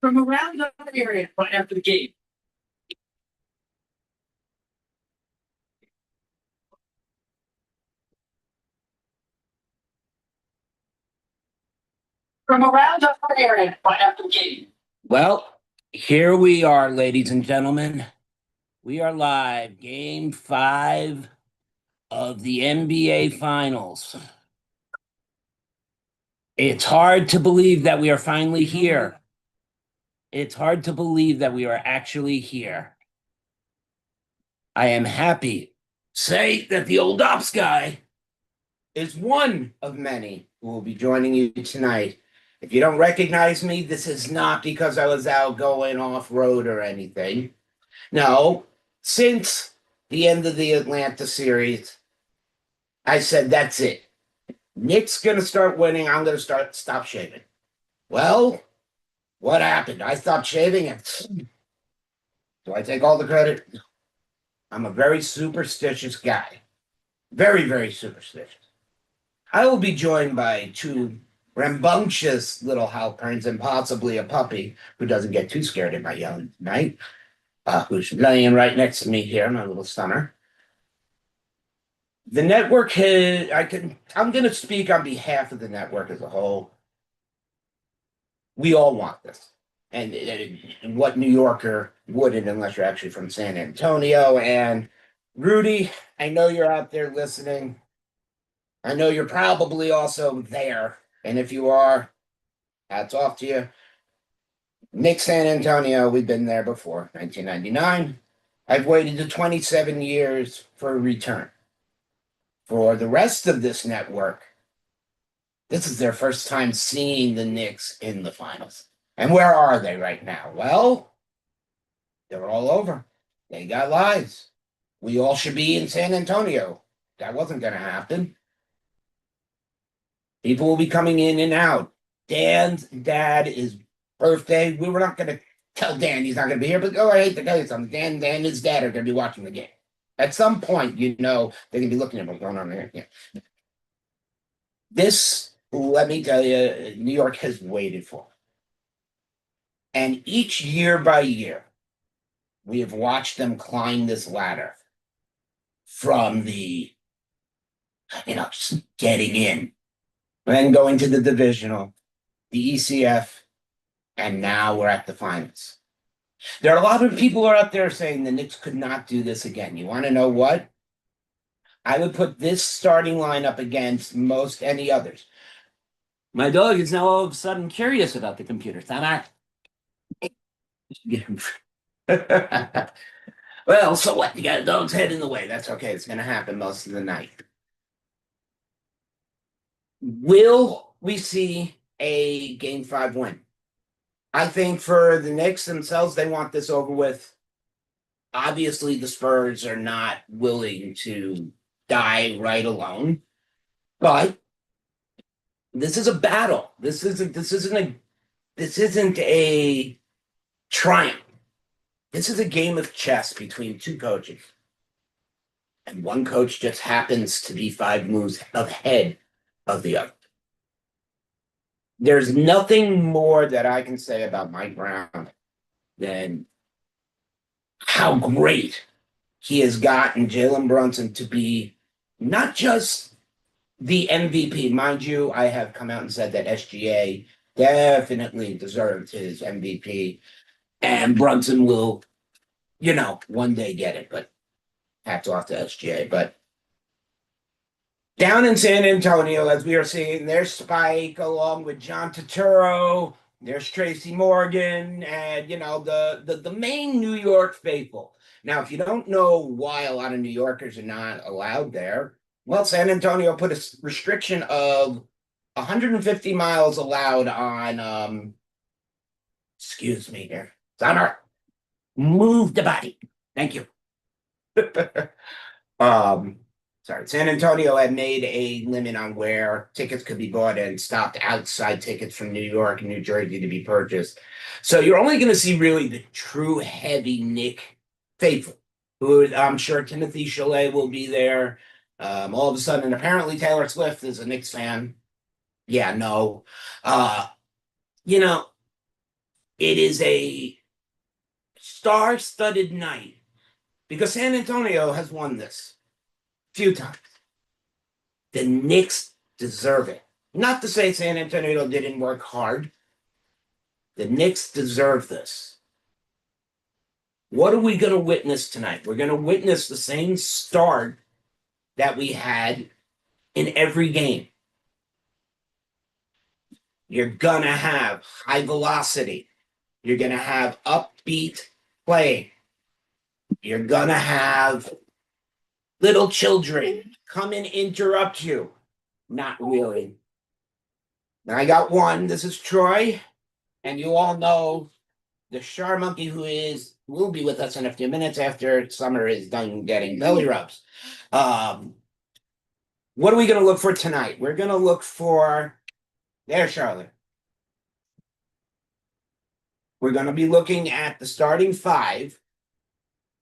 From around the area right after the game. From around the area right after the game. Well, here we are, ladies and gentlemen. We are live, game 5 of the NBA Finals. It's hard to believe that we are finally here. It's hard to believe that we are actually here. I am happy to say that the old ops guy is one of many who will be joining you tonight. If you don't recognize me, this is not because I was out going off-road or anything. No, since the end of the Atlanta series, I said, that's it. Nick's going to start winning. I'm going to stop shaving. Well, what happened? I stopped shaving and do I take all the credit? I'm a very superstitious guy. Very, very superstitious. I will be joined by two rambunctious little Halperns and possibly a puppy who doesn't get too scared at my yelling tonight, who's laying right next to me here, my little stunner. The network has, I'm going to speak on behalf of the network as a whole. We all want this. And what New Yorker wouldn't unless you're actually from San Antonio? And Rudy, I know you're out there listening. I know you're probably also there. And if you are, hats off to you. Nick San Antonio, we've been there before, 1999. I've waited to 27 years for a return. For the rest of this network, this is their first time seeing the Knicks in the finals. And where are they right now? Well, they're all over. They got lives. We all should be in San Antonio. That wasn't going to happen. People will be coming in and out. Dan's dad is birthday. We were not going to tell Dan he's not going to be here, but I hate to tell you something. Dan and his dad are going to be watching the game. At some point, they're going to be looking at what's going on there. Yeah. This, let me tell you, New York has waited for. And each year by year, we have watched them climb this ladder from the, just getting in, and then going to the divisional, the ECF, and now we're at the finals. There are a lot of people who are out there saying the Knicks could not do this again. You want to know what? I would put this starting lineup against most any others. My dog is now all of a sudden curious about the computer. Well, so what? You got a dog's head in the way. That's okay. It's going to happen most of the night. Will we see a Game 5 win? I think for the Knicks themselves, they want this over with. Obviously, the Spurs are not willing to die right alone, but this is a battle. This isn't a triumph. This is a game of chess between two coaches. And one coach just happens to be 5 moves ahead of the other. There's nothing more that I can say about Mike Brown than how great he has gotten Jalen Brunson to be not just the MVP. Mind you, I have come out and said that SGA definitely deserved his MVP. And Brunson will, one day get it, but hats off to SGA. But down in San Antonio, as we are seeing, there's Spike along with John Turturro. There's Tracy Morgan and, the main New York faithful. Now, if you don't know why a lot of New Yorkers are not allowed there, well, San Antonio put a restriction of 150 miles allowed on, excuse me here, Summer, move the body. Thank you. Sorry, San Antonio had made a limit on where tickets could be bought and stopped outside tickets from New York and New Jersey to be purchased. So you're only going to see really the true heavy Knick faithful, who I'm sure Timothy Chalet will be there. All of a sudden, and apparently Taylor Swift is a Knicks fan. Yeah, no. It is a star-studded night because San Antonio has won this a few times. The Knicks deserve it. Not to say San Antonio didn't work hard. The Knicks deserve this. What are we going to witness tonight? We're going to witness the same start that we had in every game. You're going to have high velocity. You're going to have upbeat play. You're going to have little children come and interrupt you. Not really. Now I got one. This is Troy. And you all know the Shar Monkey will be with us in a few minutes after Summer is done getting belly rubs. What are we going to look for tonight? We're going to look for there, Charlotte. We're going to be looking at the starting five.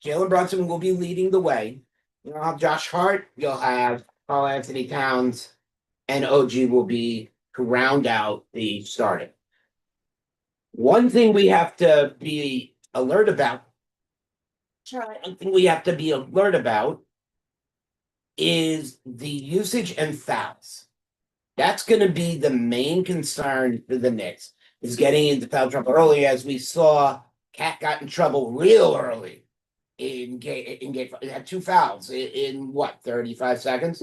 Jalen Brunson will be leading the way. You'll have Josh Hart. You'll have Karl-Anthony Towns, and OG will be to round out the starting. One thing we have to be alert about. One thing we have to be alert about is the usage and fouls. That's going to be the main concern for the Knicks, is getting into foul trouble early, as we saw Cat got in trouble real early in game. It had 2 fouls in what, 35 seconds?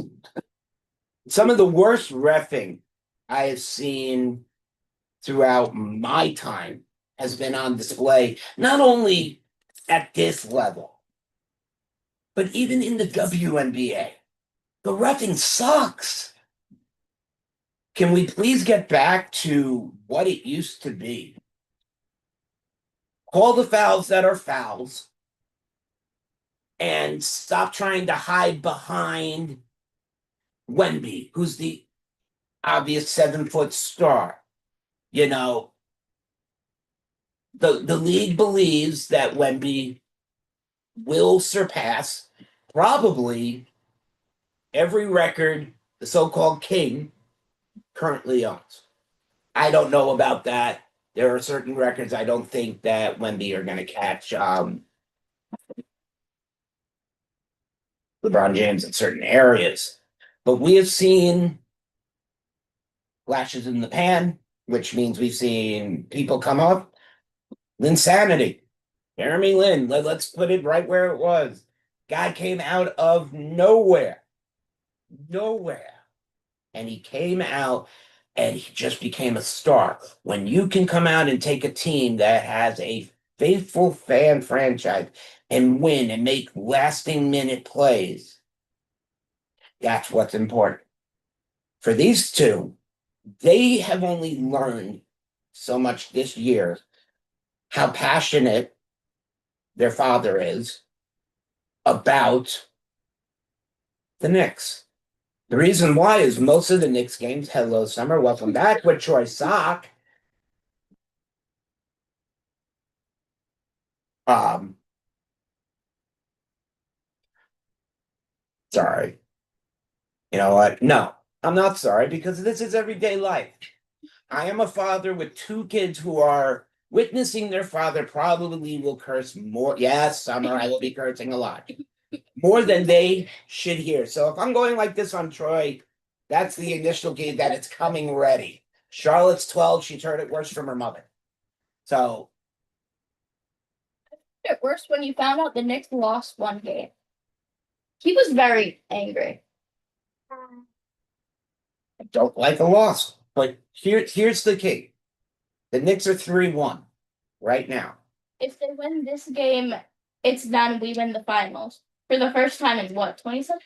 Some of the worst reffing I have seen throughout my time has been on display, not only at this level, but even in the WNBA. The reffing sucks. Can we please get back to what it used to be? Call the fouls that are fouls and stop trying to hide behind Wemby, who's the obvious 7-foot star. You know, the league believes that Wemby will surpass probably every record the so-called king currently owns. I don't know about that. There are certain records I don't think that Wemby are going to catch LeBron James in certain areas. But we have seen flashes in the pan, which means we've seen people come up. Linsanity. Jeremy Lin, let's put it right where it was. Guy came out of nowhere. And he came out and he just became a star. When you can come out and take a team that has a faithful fan franchise and win and make lasting minute plays, that's what's important. For these two, they have only learned so much this year how passionate their father is about the Knicks. The reason why is most of the Knicks games, hello, Summer, welcome back with Troy Sock. Sorry. You know what? No, I'm not sorry, because this is everyday life. I am a father with 2 kids who are witnessing their father probably will curse more. Yes, Summer, I will be cursing a lot. More than they should hear. So if I'm going like this on Troy, that's the initial game that it's coming ready. Charlotte's 12. She's heard it worse from her mother. So. It worse when you found out the Knicks lost one game. He was very angry. I don't like a loss, but here's the key. The Knicks are 3-1 right now. If they win this game, it's done. We win the finals for the first time in what, 27?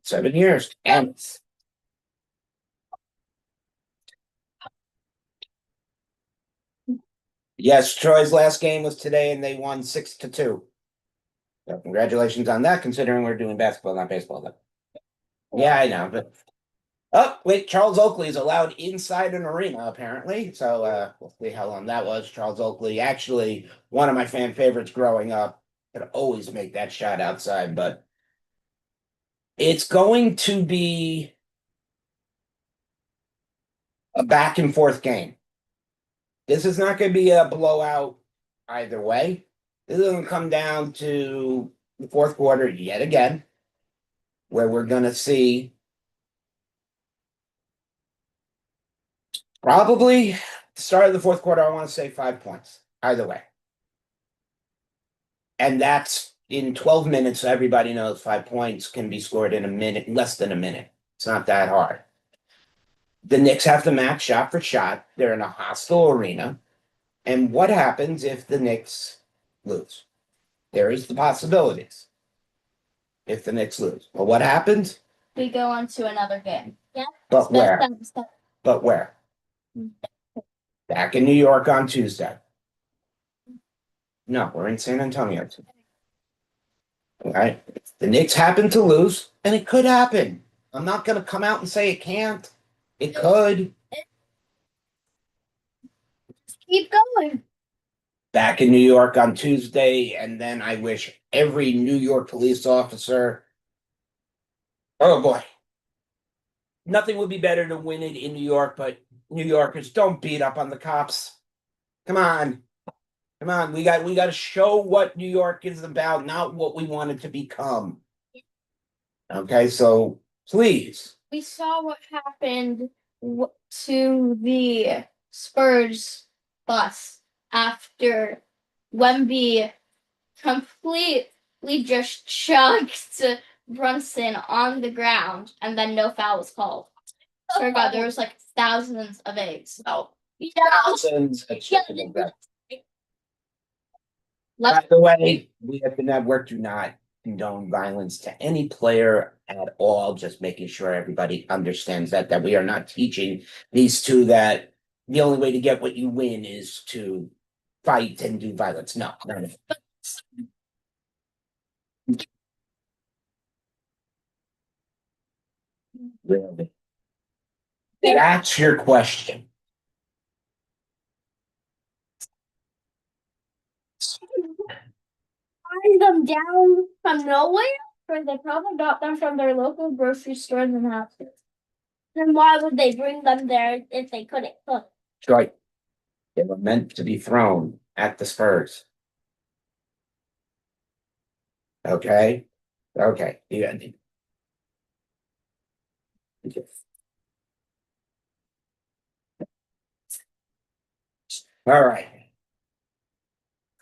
7 years. And yes, Troy's last game was today, and they won 6-2. So congratulations on that, considering we're doing basketball, not baseball, though. Yeah, I know, but oh wait, Charles Oakley is allowed inside an arena apparently. So we'll see how long that was. Charles Oakley, actually one of my fan favorites growing up, could always make that shot outside, but it's going to be a back and forth game. This is not going to be a blowout either way. This is going to come down to the fourth quarter yet again, where we're going to see probably the start of the fourth quarter. I want to say 5 points either way. And that's in 12 minutes. So everybody knows 5 points can be scored in a minute, less than a minute. It's not that hard. The Knicks have to match shot for shot. They're in a hostile arena. And what happens if the Knicks lose? There is the possibilities. If the Knicks lose. Well, what happens? We go on to another game. Yeah. But where? But where? Back in New York on Tuesday. No, we're in San Antonio. All right. The Knicks happen to lose, and it could happen. I'm not going to come out and say it can't. It could. Keep going. Back in New York on Tuesday, and then I wish every New York police officer. Oh boy. Nothing would be better to win it in New York, but New Yorkers, don't beat up on the cops. Come on. Come on. We got to show what New York is about, not what we want it to become. Okay, so please. We saw what happened to the Spurs bus after Wemby completely just chucked Brunson on the ground, and then no foul was called. Sure God, there was like thousands of eggs. Oh, Yeah. thousands of chicken breast. By the way, we at the network do not condone violence to any player at all, just making sure everybody understands that we are not teaching these two that the only way to get what you win is to fight and do violence. No, none of it. Really? That's your question. Find them down from nowhere, or they probably got them from their local grocery stores and houses. Then why would they bring them there if they couldn't cook? Right. They were meant to be thrown at the Spurs. Okay. Okay. You got me. All right.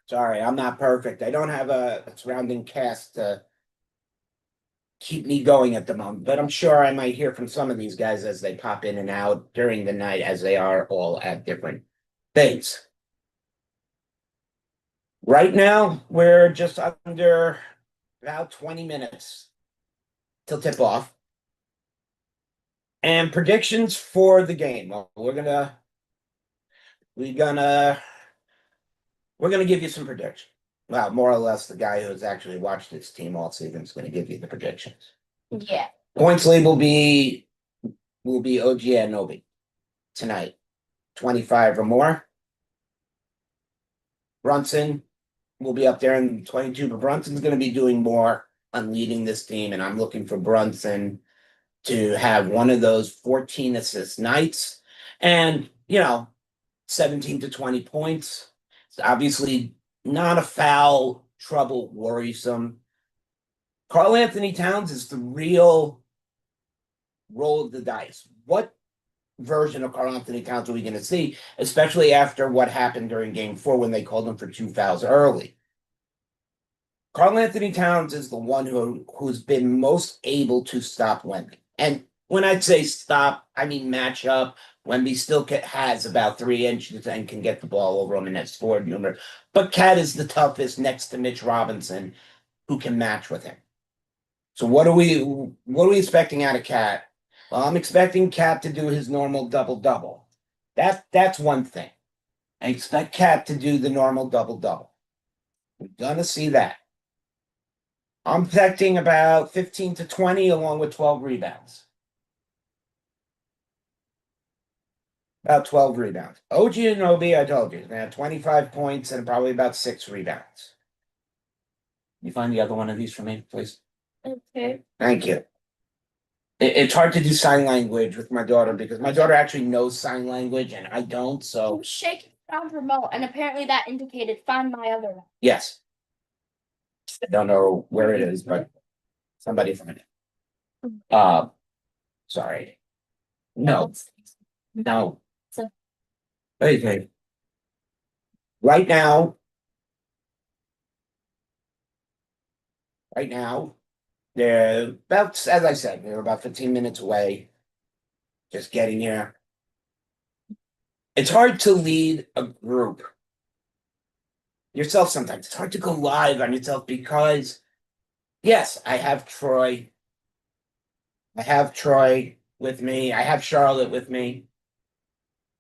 Sorry, I'm not perfect. I don't have a surrounding cast to keep me going at the moment, but I'm sure I might hear from some of these guys as they pop in and out during the night, as they are all at different things. Right now, we're just under about 20 minutes till tip off. And predictions for the game. Well, we're gonna give you some predictions. Well, more or less, the guy who's actually watched this team all season is going to give you the predictions. Yeah. Points lead will be OG Anunoby tonight, 25 or more. Brunson will be up there in 22, but Brunson's going to be doing more on leading this team, and I'm looking for Brunson to have one of those 14 assist nights, and 17 to 20 points. It's obviously not a foul trouble worrisome. Karl-Anthony Towns is the real roll of the dice. What version of Karl-Anthony Towns are we going to see, especially after what happened during Game 4 when they called him for 2 fouls early? Karl-Anthony Towns is the one who's been most able to stop Wemby. And when I say stop, I mean match up. Wemby still has about 3 inches and can get the ball over him and has scored numerous. But Cat is the toughest next to Mitch Robinson, who can match with him. So what are we expecting out of Cat? Well, I'm expecting Cat to do his normal double-double. That's one thing. I expect Cat to do the normal double-double. We're gonna see that. I'm expecting about 15 to 20 along with 12 rebounds. About 12 rebounds. OG Anunoby, I told you, is going to have 25 points and probably about 6 rebounds. You find the other one of these for me, please? Okay. Thank you. It's hard to do sign language with my daughter because my daughter actually knows sign language and I don't, so. Shake found remote, and apparently that indicated find my other one. Yes. I don't know where it is, but somebody find it. Sorry. No, no. So- Okay. Right now. Right now, they're about, as I said, they're about 15 minutes away. Just getting here. It's hard to lead a group yourself sometimes. It's hard to go live on yourself because, yes, I have Troy. I have Troy with me. I have Charlotte with me.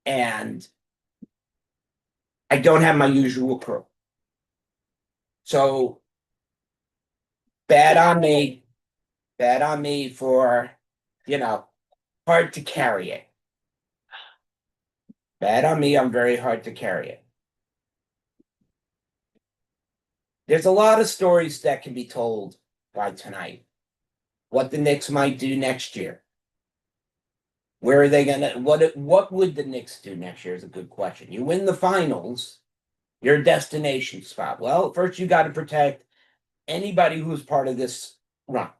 And I don't have my usual crew. So bad on me. Bad on me for, hard to carry it. Bad on me, I'm very hard to carry it. There's a lot of stories that can be told by tonight. What the Knicks might do next year. Where are they gonna? What would the Knicks do next year is a good question. You win the finals, your destination spot. Well, first you got to protect anybody who's part of this run.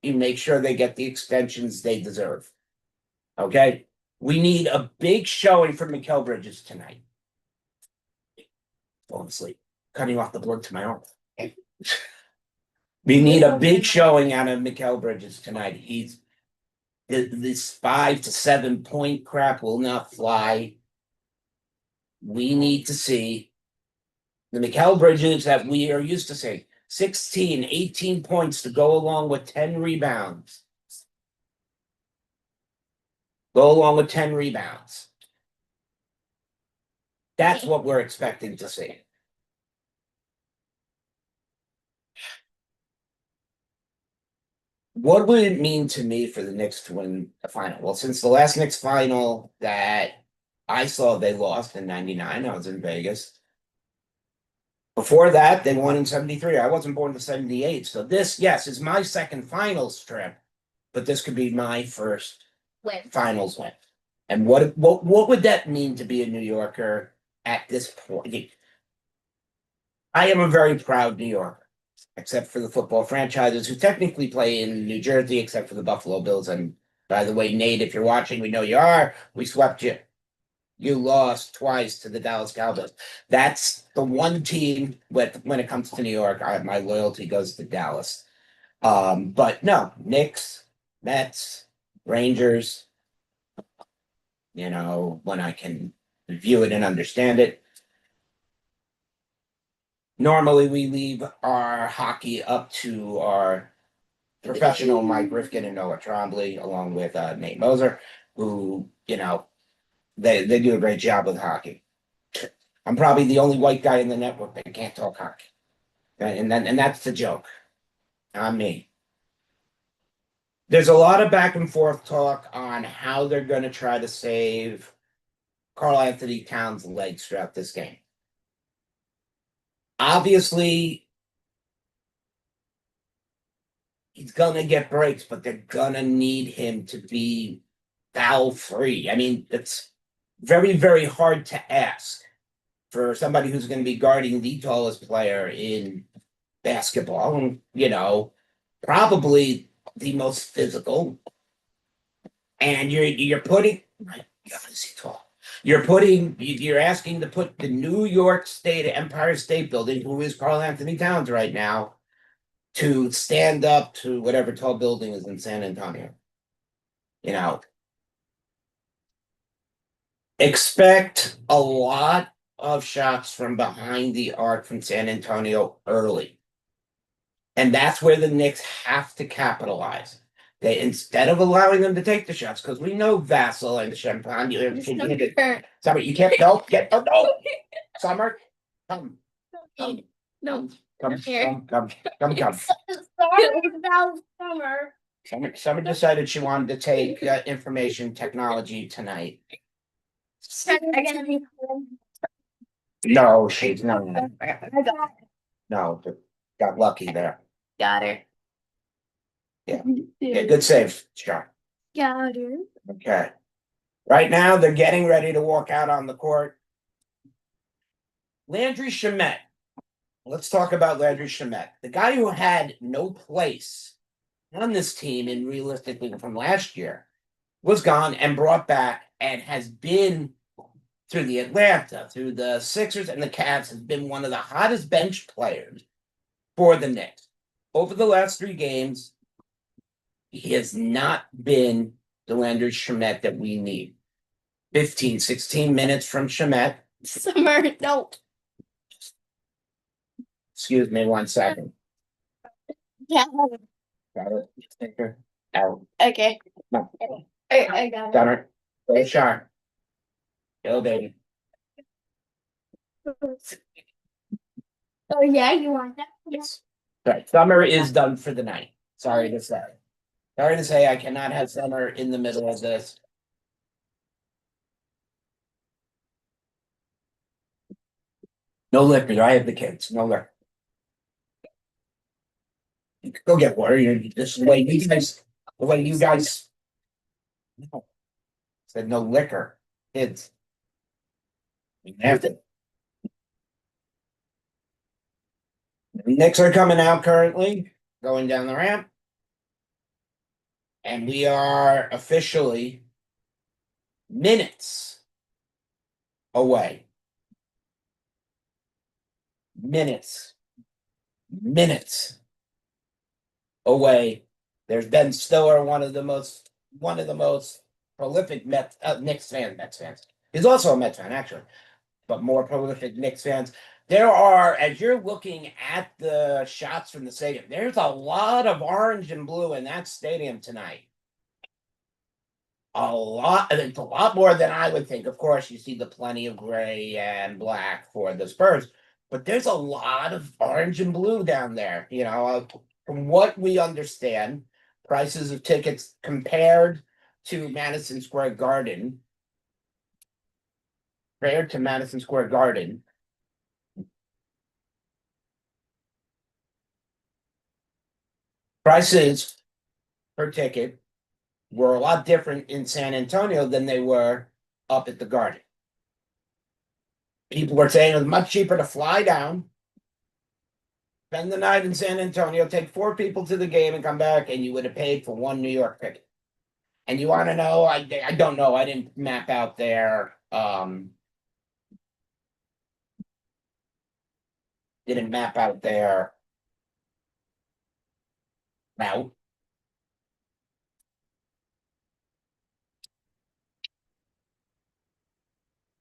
You make sure they get the extensions they deserve. Okay, we need a big showing from Mikal Bridges tonight. Falling asleep, cutting off the blood to my arm. We need a big showing out of Mikal Bridges tonight. This 5 to 7 point crap will not fly. We need to see the Mikal Bridges that we are used to seeing. 16, 18 points to go along with 10 rebounds. Go along with 10 rebounds. That's what we're expecting to see. What would it mean to me for the Knicks to win a final? Well, since the last Knicks final that I saw they lost in 99, I was in Vegas. Before that, they won in 73. I wasn't born in 78. So this, yes, is my second finals trip, but this could be my first finals win. And what would that mean to be a New Yorker at this point? I am a very proud New Yorker, except for the football franchises who technically play in New Jersey, except for the Buffalo Bills. And by the way, Nate, if you're watching, we know you are. We swept you. You lost twice to the Dallas Cowboys. That's the one team when it comes to New York, my loyalty goes to Dallas. But no, Knicks, Mets, Rangers, when I can view it and understand it. Normally we leave our hockey up to our professional Mike Rifkin and Noah Trombley, along with Nate Moser, who, they do a great job with hockey. I'm probably the only white guy in the network that can't talk hockey. And that's the joke. Not me. There's a lot of back and forth talk on how they're going to try to save Karl-Anthony Towns' legs throughout this game. Obviously, he's going to get breaks, but they're going to need him to be foul-free. I mean, it's very, very hard to ask for somebody who's going to be guarding the tallest player in basketball, probably the most physical. And you're putting, my God, is he tall? You're asking to put the New York State Empire State Building, who is Karl-Anthony Towns right now, to stand up to whatever tall building is in San Antonio. Expect a lot of shots from behind the arc from San Antonio early. And that's where the Knicks have to capitalize. They, instead of allowing them to take the shots, because we know Vassell and Champagne, Summer, you can't no. Summer, come. No. Come. Here. Come. Sorry about Summer. Summer decided she wanted to take information technology tonight. No, she's not. No, got lucky there. Got her. Yeah, good save, Char. Got her. Okay. Right now, they're getting ready to walk out on the court. Landry Shamet. Let's talk about Landry Shamet, the guy who had no place on this team and realistically from last year was gone and brought back and has been through the Atlanta, through the Sixers and the Cavs, has been one of the hottest bench players for the Knicks. Over the last 3 games, he has not been the Landry Shamet that we need. 15, 16 minutes from Shamet. Summer, no. Excuse me 1 second. Yeah. Got it. Take her out. Okay. No. I got it. Gunner. Go sharp. Go, baby. Oh yeah, you want that? Yes. Right. Summer is done for the night. Sorry to say. Sorry to say I cannot have Summer in the middle of this. No liquor. I have the kids. No liquor. You could go get water. This is the way you guys. The way you guys. No. Said no liquor. Kids. We have to. The Knicks are coming out currently, going down the ramp. And we are officially minutes away. Minutes away. There's Ben Stiller, one of the most prolific Knicks fans. He's also a Mets fan, actually, but more prolific Knicks fans. There are, as you're looking at the shots from the stadium, there's a lot of orange and blue in that stadium tonight. It's a lot more than I would think. Of course, you see the plenty of gray and black for the Spurs, but there's a lot of orange and blue down there. From what we understand, prices of tickets compared to Madison Square Garden, prices per ticket were a lot different in San Antonio than they were up at the Garden. People were saying it was much cheaper to fly down, spend the night in San Antonio, take 4 people to the game and come back, and you would have paid for 1 New York ticket. And you want to know, I don't know, I didn't map out their route.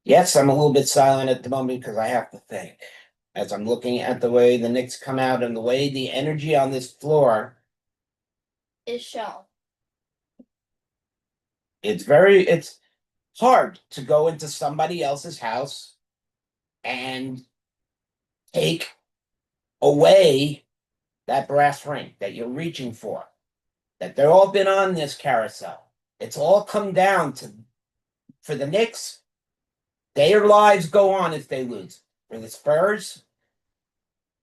Yes, I'm a little bit silent at the moment because I have to think. As I'm looking at the way the Knicks come out and the way the energy on this floor Is shown. it's hard to go into somebody else's house and take away that brass ring that you're reaching for. That they've all been on this carousel. It's all come down to, for the Knicks, their lives go on if they lose. For the Spurs,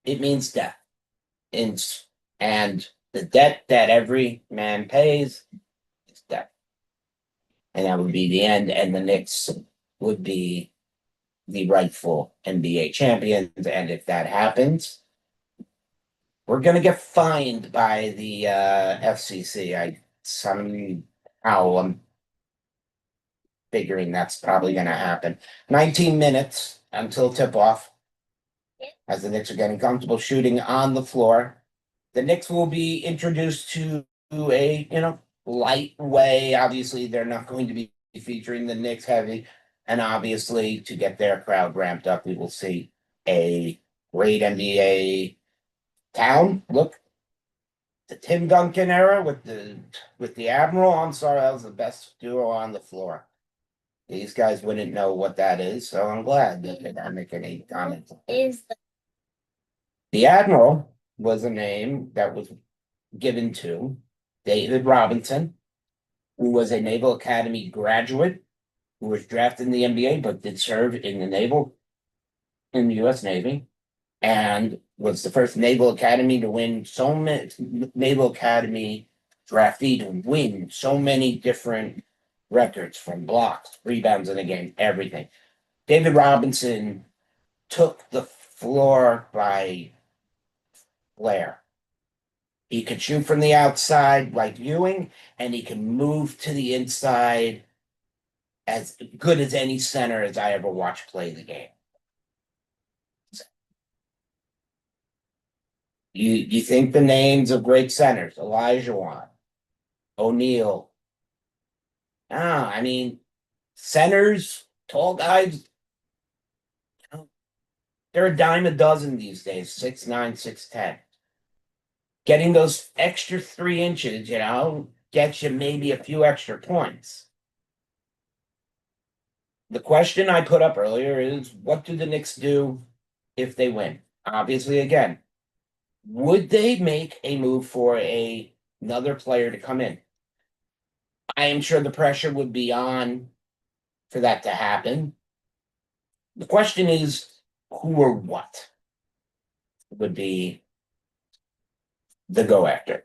it means death. And the debt that every man pays is death. And that would be the end, and the Knicks would be the rightful NBA champions. And if that happens, we're gonna get fined by the FCC. Somehow I'm figuring that's probably gonna happen. 19 minutes until tip-off. As the Knicks are getting comfortable shooting on the floor. The Knicks will be introduced to a light way. Obviously, they're not going to be featuring the Knicks heavy. And obviously, to get their crowd ramped up, we will see a great NBA town. Look, the Tim Duncan era with the Admiral. I'm sorry, that was the best duo on the floor. These guys wouldn't know what that is, so I'm glad that they're not making any comments. The Admiral was a name that was given to David Robinson, who was a Naval Academy graduate, who was drafted in the NBA, but did serve in the U.S. Navy, and was the first Naval Academy to win Naval Academy draftee to win so many different records, from blocks, rebounds in a game, everything. David Robinson took the floor by Blair. He could shoot from the outside like Ewing, and he can move to the inside as good as any center as I ever watched play the game. You think the names of great centers, Elijah Wan, O'Neal. Ah, I mean, centers, tall guys, they're a dime a dozen these days, 6'9", 6'10". Getting those extra 3 inches, gets you maybe a few extra points. The question I put up earlier is, what do the Knicks do if they win? Obviously, again, would they make a move for another player to come in? I am sure the pressure would be on for that to happen. The question is, who or what would be the go after?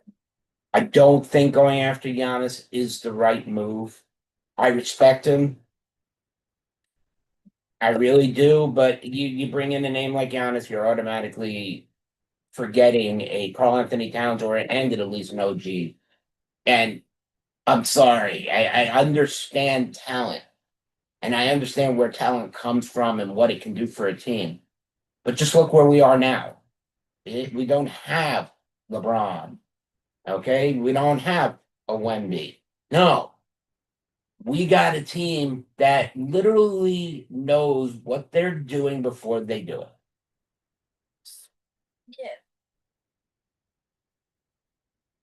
I don't think going after Giannis is the right move. I respect him. I really do, but you bring in a name like Giannis, you're automatically forgetting a Karl-Anthony Towns and at least an OG. And I'm sorry, I understand talent, and I understand where talent comes from and what it can do for a team. But just look where we are now. We don't have LeBron, okay? We don't have a Wemby. No, we got a team that literally knows what they're doing before they do it. Yeah.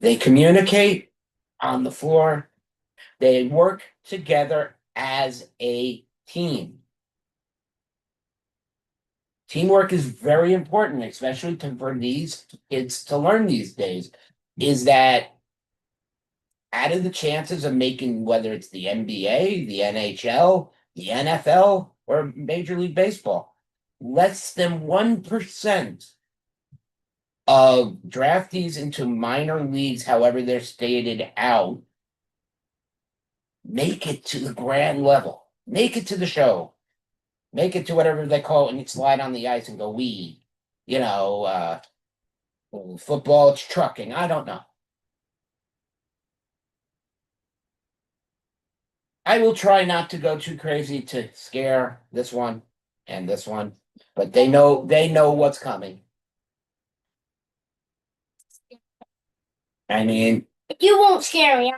They communicate on the floor. They work together as a team. Teamwork is very important, especially for these kids to learn these days. Is that out of the chances of making, whether it's the NBA, the NHL, the NFL, or Major League Baseball, less than 1% of draftees into minor leagues, however they're stated out, make it to the grand level, make it to the show, make it to whatever they call it, and you slide on the ice and go, football, it's trucking. I don't know. I will try not to go too crazy to scare this one and this one, but they know what's coming. I mean, You won't scare me.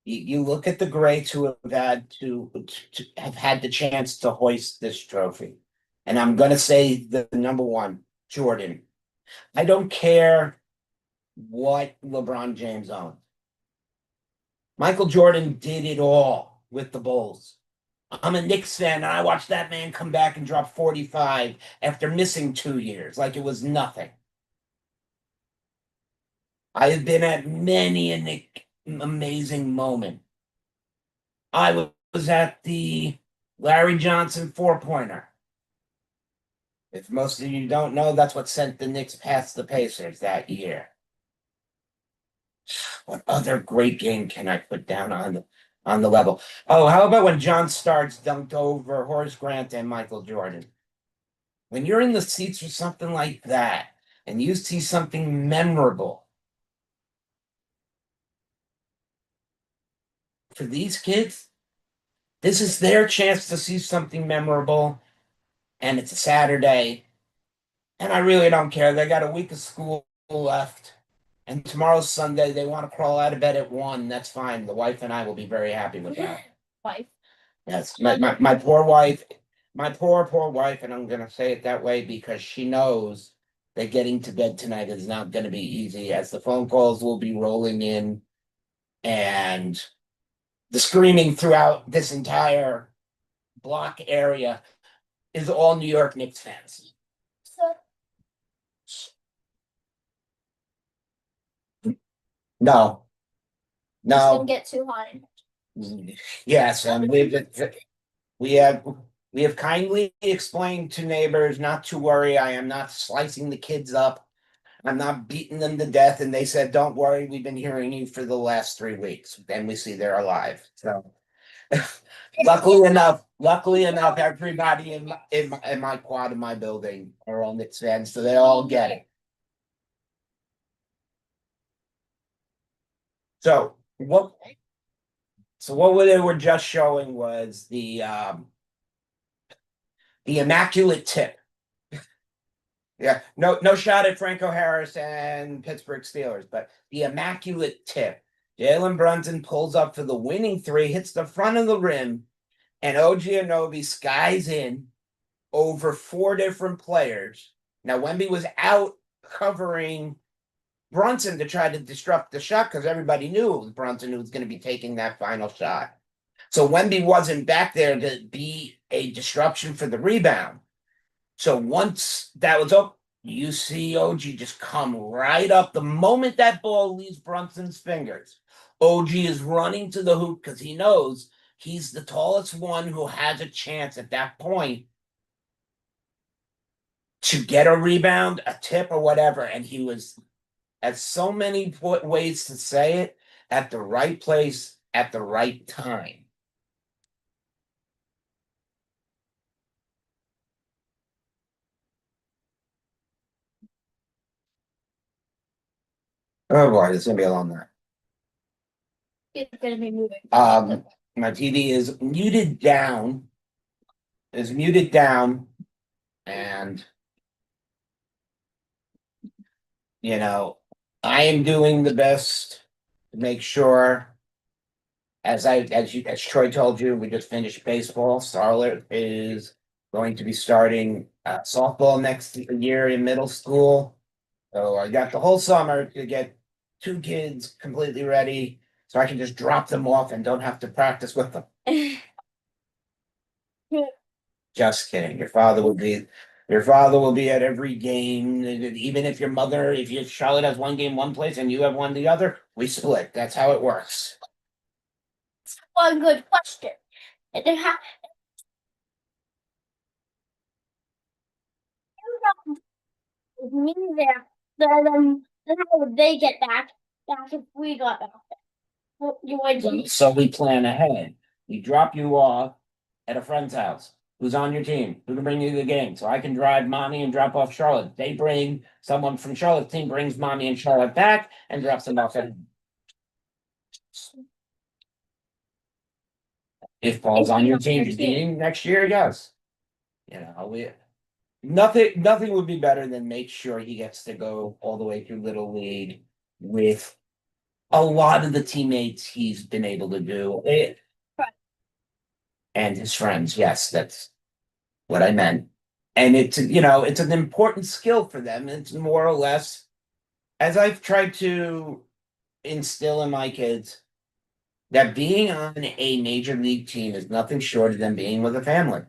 you look at the greats who have had to have had the chance to hoist this trophy. And I'm gonna say the number one, Jordan. I don't care what LeBron James owns. Michael Jordan did it all with the Bulls. I'm a Knicks fan, and I watched that man come back and drop 45 after missing 2 years, like it was nothing. I have been at many an amazing moment. I was at the Larry Johnson 4-pointer. If most of you don't know, that's what sent the Knicks past the Pacers that year. What other great game can I put down on the level? Oh, how about when John Starks dunked over Horace Grant and Michael Jordan? When you're in the seats for something like that and you see something memorable for these kids, this is their chance to see something memorable, and it's a Saturday, and I really don't care. They got a week of school left, and tomorrow's Sunday. They want to crawl out of bed at 1. That's fine. The wife and I will be very happy with that. Wife. Yes, my poor wife, my poor wife, and I'm gonna say it that way because she knows that getting to bed tonight is not gonna be easy, as the phone calls will be rolling in, and the screaming throughout this entire block area is all New York Knicks fans. So No, it's gonna no, get too hot. yes, and we have kindly explained to neighbors not to worry. I am not slicing the kids up. I'm not beating them to death. And they said, don't worry, we've been hearing you for the last 3 weeks. Then we see they're alive. So luckily enough, everybody in my quad in my building are all Knicks fans, so they all get it. So what? So what they were just showing was the immaculate tip. Yeah, no shot at Franco Harris and Pittsburgh Steelers, but the immaculate tip. Jalen Brunson pulls up for the winning three, hits the front of the rim, and OG Anunoby skies in over four different players. Now Wemby was out covering Brunson to try to disrupt the shot because everybody knew it was Brunson who was going to be taking that final shot. So Wemby wasn't back there to be a disruption for the rebound. So once that was up, you see OG just come right up. The moment that ball leaves Brunson's fingers, OG is running to the hoop because he knows he's the tallest one who has a chance at that point to get a rebound, a tip, or whatever. And he was, at so many ways to say it, at the right place at the right time. Oh boy, it's gonna be a long night. It's gonna be moving. My TV is muted down. Is muted down, and you know, I am doing the best to make sure. As Troy told you, we just finished baseball. Charlotte is going to be starting softball next year in middle school. So I got the whole summer to get two kids completely ready so I can just drop them off and don't have to practice with them. Just kidding. Your father will be at every game. Even if if Charlotte has one game one place and you have one the other, we split. That's how it works. One good question. And they have me there. Then how would they get back if we got back? You would. So we plan ahead. We drop you off at a friend's house who's on your team, who can bring you to the game. So I can drive mommy and drop off Charlotte. They bring someone from Charlotte's team, brings mommy and Charlotte back and drops them off at. If Paul's on your team next year, yes. You know, nothing would be better than make sure he gets to go all the way through Little League with a lot of the teammates he's been able to do. And his friends. Yes, that's what I meant. And it's it's an important skill for them. It's more or less, as I've tried to instill in my kids, that being on a major league team is nothing short of them being with a family.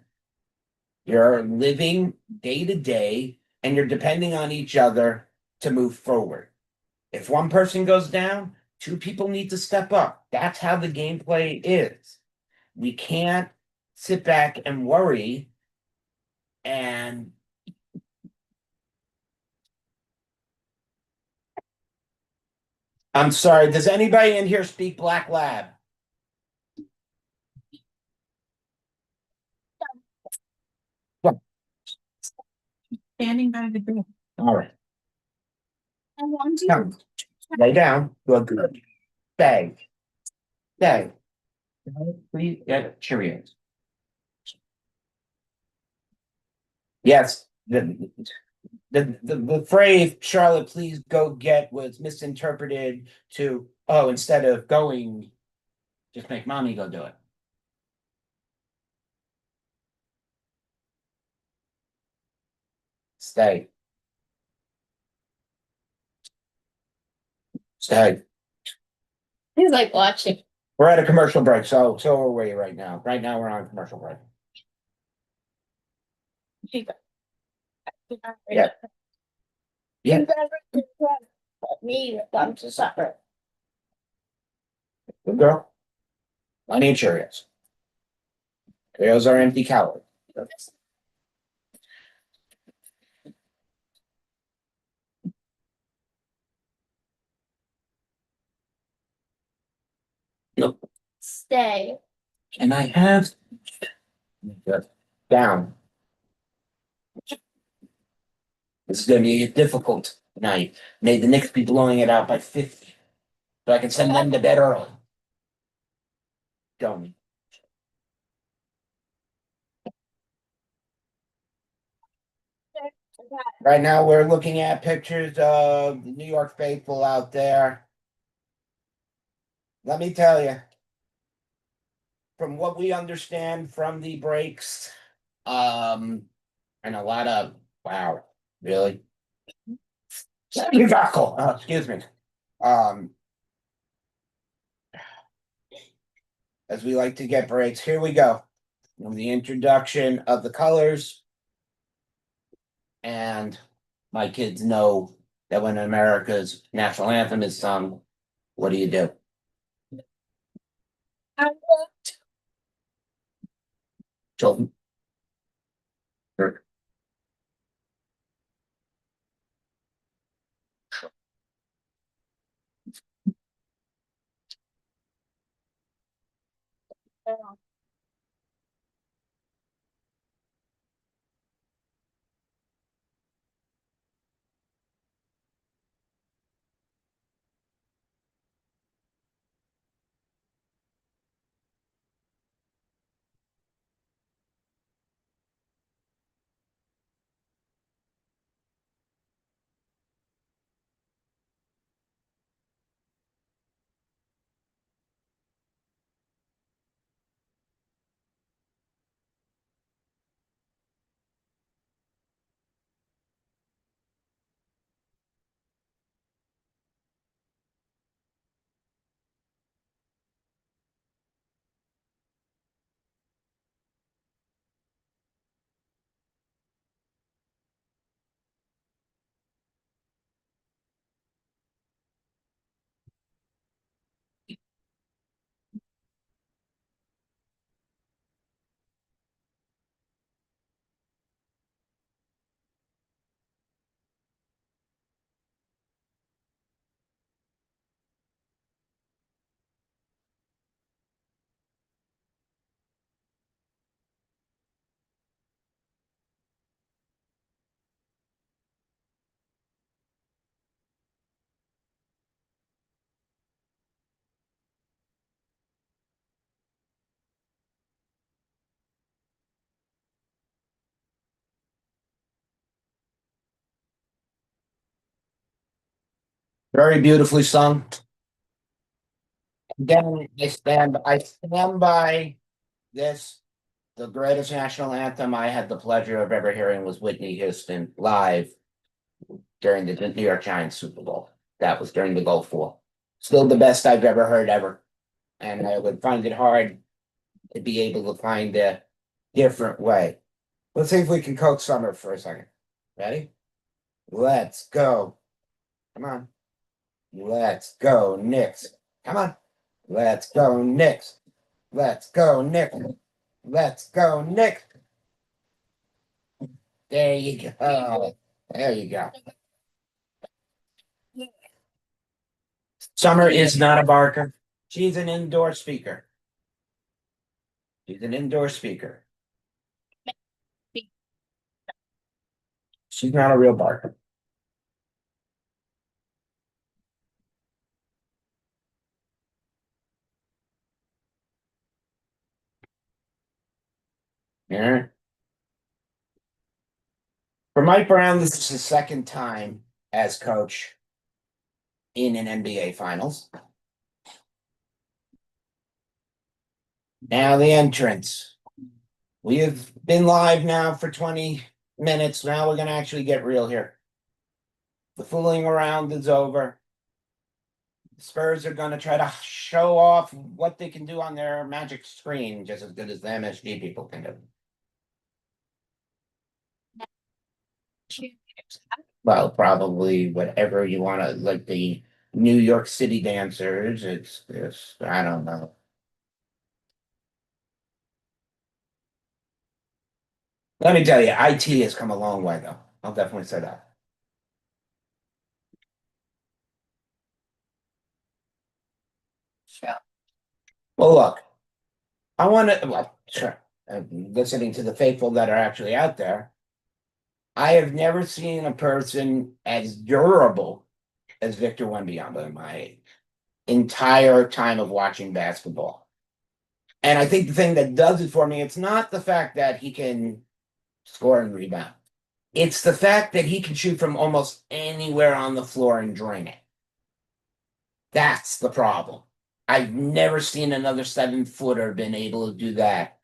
You're living day to day and you're depending on each other to move forward. If one person goes down, two people need to step up. That's how the gameplay is. We can't sit back and worry and I'm sorry, does anybody in here speak Black Lab? Standing by the door. All right, I want to. come, lay down. Good. Stay. Stay. Please get Cheerios. Yes, the phrase Charlotte, please go get was misinterpreted to, oh, instead of going, just make mommy go do it. Stay. Stay. He's like watching. We're at a commercial break, so are we right now. Right now we're on a commercial break. Yeah. Yeah. You never let me come to supper. Good girl. I need Cheerios. Cheerios are empty calorie. Nope. Stay. And I have down. This is gonna be a difficult night. May the Knicks be blowing it out by 50. So I can send them to bed early. Don't. Right now, we're looking at pictures of the New York faithful out there. Let me tell you, from what we understand from the breaks, and a lot of wow, really? Excuse me. Um, as we like to get breaks, here we go. The introduction of the colors. And my kids know that when America's national anthem is sung, what do you do? I Children. will. Very beautifully sung. Again, I stand by this. The greatest national anthem I had the pleasure of ever hearing was Whitney Houston live during the New York Giants Super Bowl. That was during the Gulf War. Still the best I've ever heard ever. And I would find it hard to be able to find a different way. Let's see if we can coax Summer for a second. Ready? Let's go. Come on. Let's go, Knicks. Come on. Let's go, Knicks. Let's go, Knicks. Let's go, Knicks. There you go. There you go. Summer is not a barker. She's an indoor speaker. She's an indoor speaker. She's not a real barker. Yeah. For Mike Brown, this is his second time as coach in an NBA Finals. Now the entrance. We have been live now for 20 minutes. Now we're going to actually get real here. The fooling around is over. The Spurs are going to try to show off what they can do on their magic screen, just as good as the MSG people can do. Well, probably whatever you want to, like the New York City dancers. It's, I don't know. Let me tell you, IT has come a long way, though. I'll definitely say that. Sure. Well, look, I want to, well, sure, listening to the faithful that are actually out there, I have never seen a person as durable as Victor Wembanyama in my entire time of watching basketball. And I think the thing that does it for me, it's not the fact that he can score and rebound. It's the fact that he can shoot from almost anywhere on the floor and drain it. That's the problem. I've never seen another 7-footer been able to do that.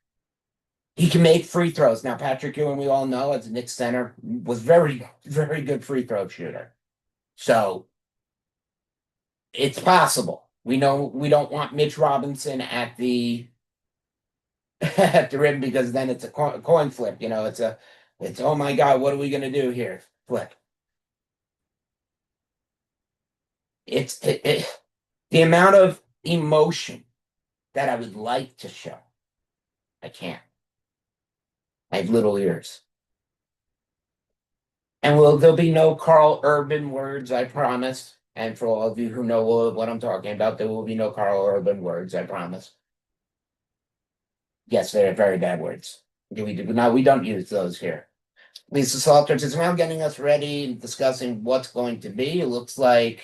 He can make free throws. Now, Patrick Ewing, we all know, as a Knicks center, was very, very good free throw shooter. So it's possible. We know we don't want Mitch Robinson at the at the rim because then it's a coin flip. You know, it's oh my God, what are we gonna do here? Flip. It's the amount of emotion that I would like to show. I can't. I have little ears. And there'll be no Carl Urban words, I promise. And for all of you who know what I'm talking about, there will be no Carl Urban words, I promise. Yes, they're very bad words. We don't use those here. Lisa Salters is now getting us ready and discussing what's going to be. It looks like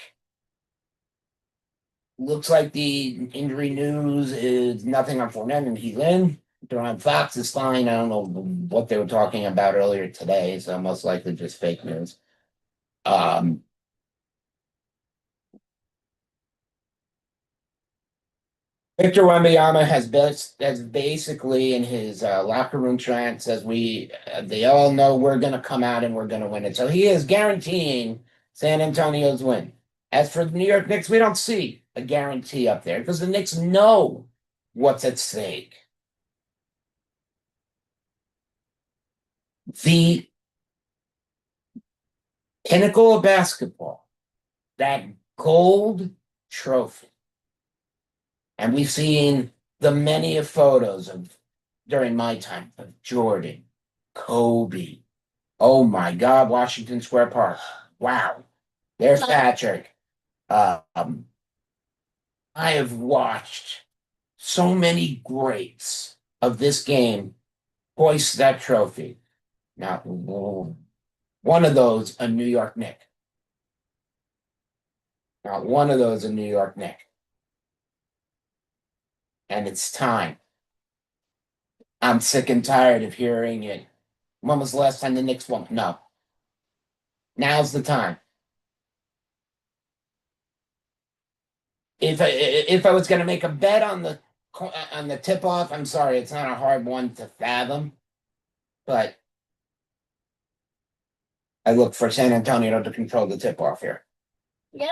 the injury news is nothing on Fournette and he's in. Duran Fox is fine. I don't know what they were talking about earlier today, so most likely just fake news. Victor Wembanyama has basically in his locker room chant says they all know we're going to come out and we're going to win it. So he is guaranteeing San Antonio's win. As for the New York Knicks, we don't see a guarantee up there because the Knicks know what's at stake. The pinnacle of basketball, that gold trophy. And we've seen the many of photos of during my time of Jordan, Kobe. Oh my God, Washington Square Park. Wow. There's Patrick. I have watched so many greats of this game hoist that trophy. Now, one of those, a New York Knick. Not one of those, a New York Knick. And it's time. I'm sick and tired of hearing it. When was the last time the Knicks won? No. Now's the time. If I was going to make a bet on the tip off, I'm sorry, it's not a hard one to fathom, but I look for San Antonio to control the tip off here. Yep.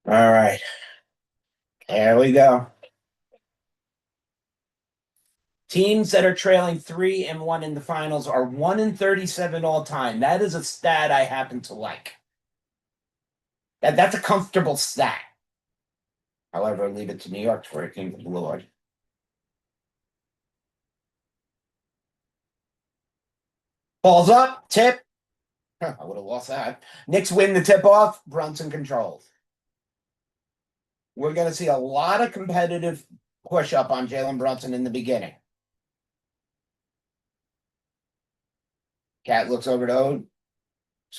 All right. There we go. Teams that are trailing 3-1 in the finals are 1-37 all time. That is a stat I happen to like. That's a comfortable stat. However, leave it to New York for a king of the Lord. Balls up, tip. I would have lost that. Knicks win the tip off. Brunson controls. We're going to see a lot of competitive push up on Jalen Brunson in the beginning. Cat looks over to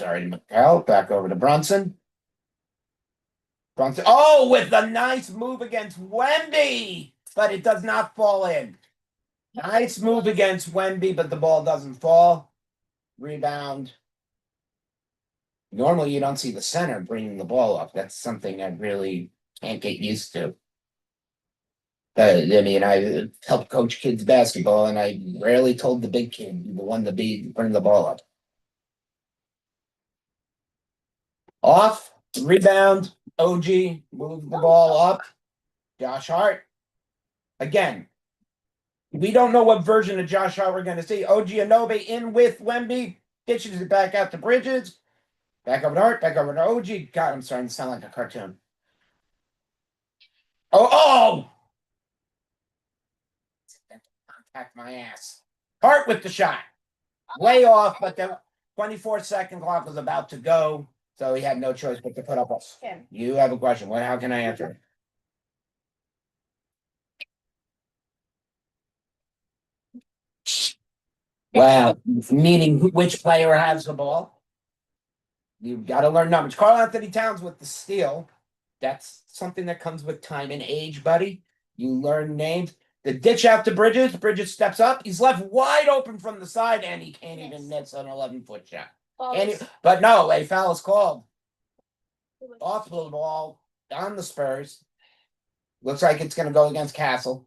McHale. Back over to Brunson. Brunson. Oh, with a nice move against Wemby, but it does not fall in. Nice move against Wemby, but the ball doesn't fall. Rebound. Normally, you don't see the center bringing the ball up. That's something I really can't get used to. I mean, I helped coach kids basketball, and I rarely told the big kid, the one to bring the ball up. Off, rebound, OG, move the ball up. Josh Hart. Again, we don't know what version of Josh Hart we're going to see. OG Anunoby in with Wemby, ditches it back out to Bridges. Back over to Hart, back over to OG. God, I'm starting to sound like a cartoon. Oh! Contact my ass. Hart with the shot. Way off, but the 24-second clock was about to go, so he had no choice but to put up a. You have a question. How can I answer? Well, meaning which player has the ball. You've got to learn numbers. Carl Anthony Towns with the steal. That's something that comes with time and age, buddy. You learn names. The ditch out to Bridges. Bridges steps up. He's left wide open from the side, and he can't even miss an 11-foot shot. But no, a foul is called off the ball on the Spurs. Looks like it's going to go against Castle.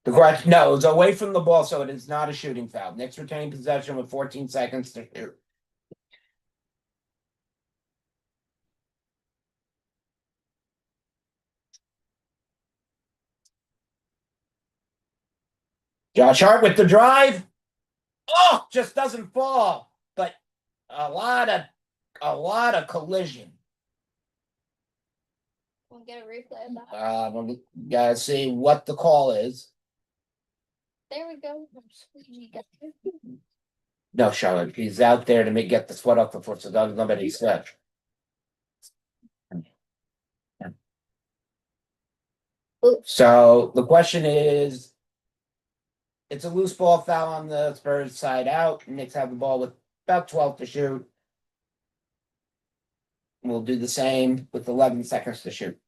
The question, no, it's away from the ball, so it is not a shooting foul. Knicks retain possession with 14 seconds to shoot. Josh Hart with the drive. Oh, just doesn't fall, but a lot of collision. We'll get a replay of that. We gotta see what the call is. There we go. No, Charlotte, he's out there to get the sweat off the foot, so don't nobody stretch. So the question is, it's a loose ball foul on the Spurs side out. Knicks have the ball with about 12 to shoot. We'll do the same with 11 seconds to shoot.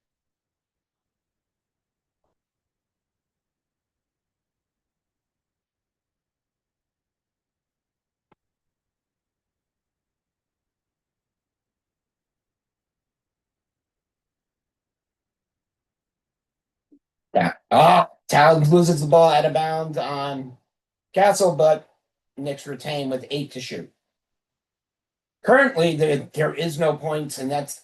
Yeah. Towns loses the ball out of bounds on Castle, but Knicks retain with 8 to shoot. Currently, there is no points, and that's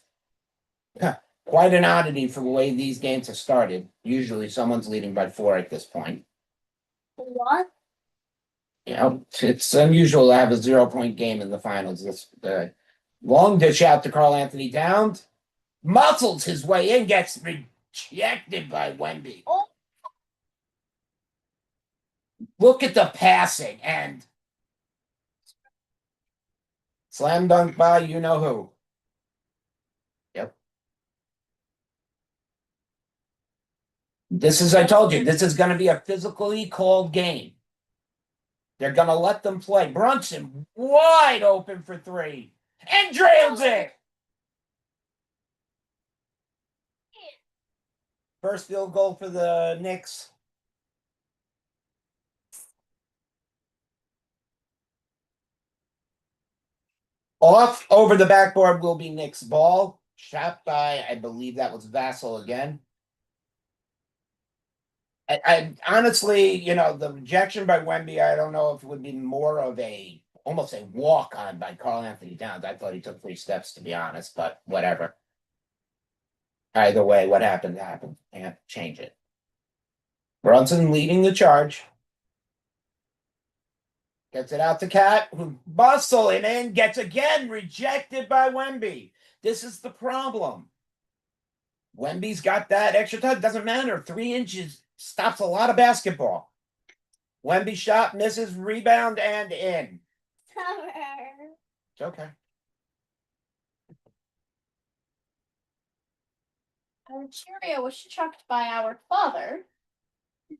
quite an oddity for the way these games have started. Usually someone's leading by 4 at this point. What? You know, it's unusual to have a 0-point game in the finals. This long dish out to Carl Anthony Towns. Muscles his way in, gets rejected by Wemby. Oh. Look at the passing and slam dunk by you know who. Yep. I told you, this is going to be a physically called game. They're going to let them play. Brunson wide open for 3 and drills it. First field goal for the Knicks. Off over the backboard will be Knicks ball. Shot by, I believe that was Vassell again. I honestly, the rejection by Wemby, I don't know if it would be more of almost a walk on by Carl Anthony Towns. I thought he took 3 steps, to be honest, but whatever. Either way, what happened happened. Can't change it. Brunson leading the charge. Gets it out to Cat, who bustling in, gets again rejected by Wemby. This is the problem. Wemby's got that extra touch. Doesn't matter. 3 inches stops a lot of basketball. Wemby shot, misses, rebound, and in. It's okay. Our Cheerio was chucked by our father.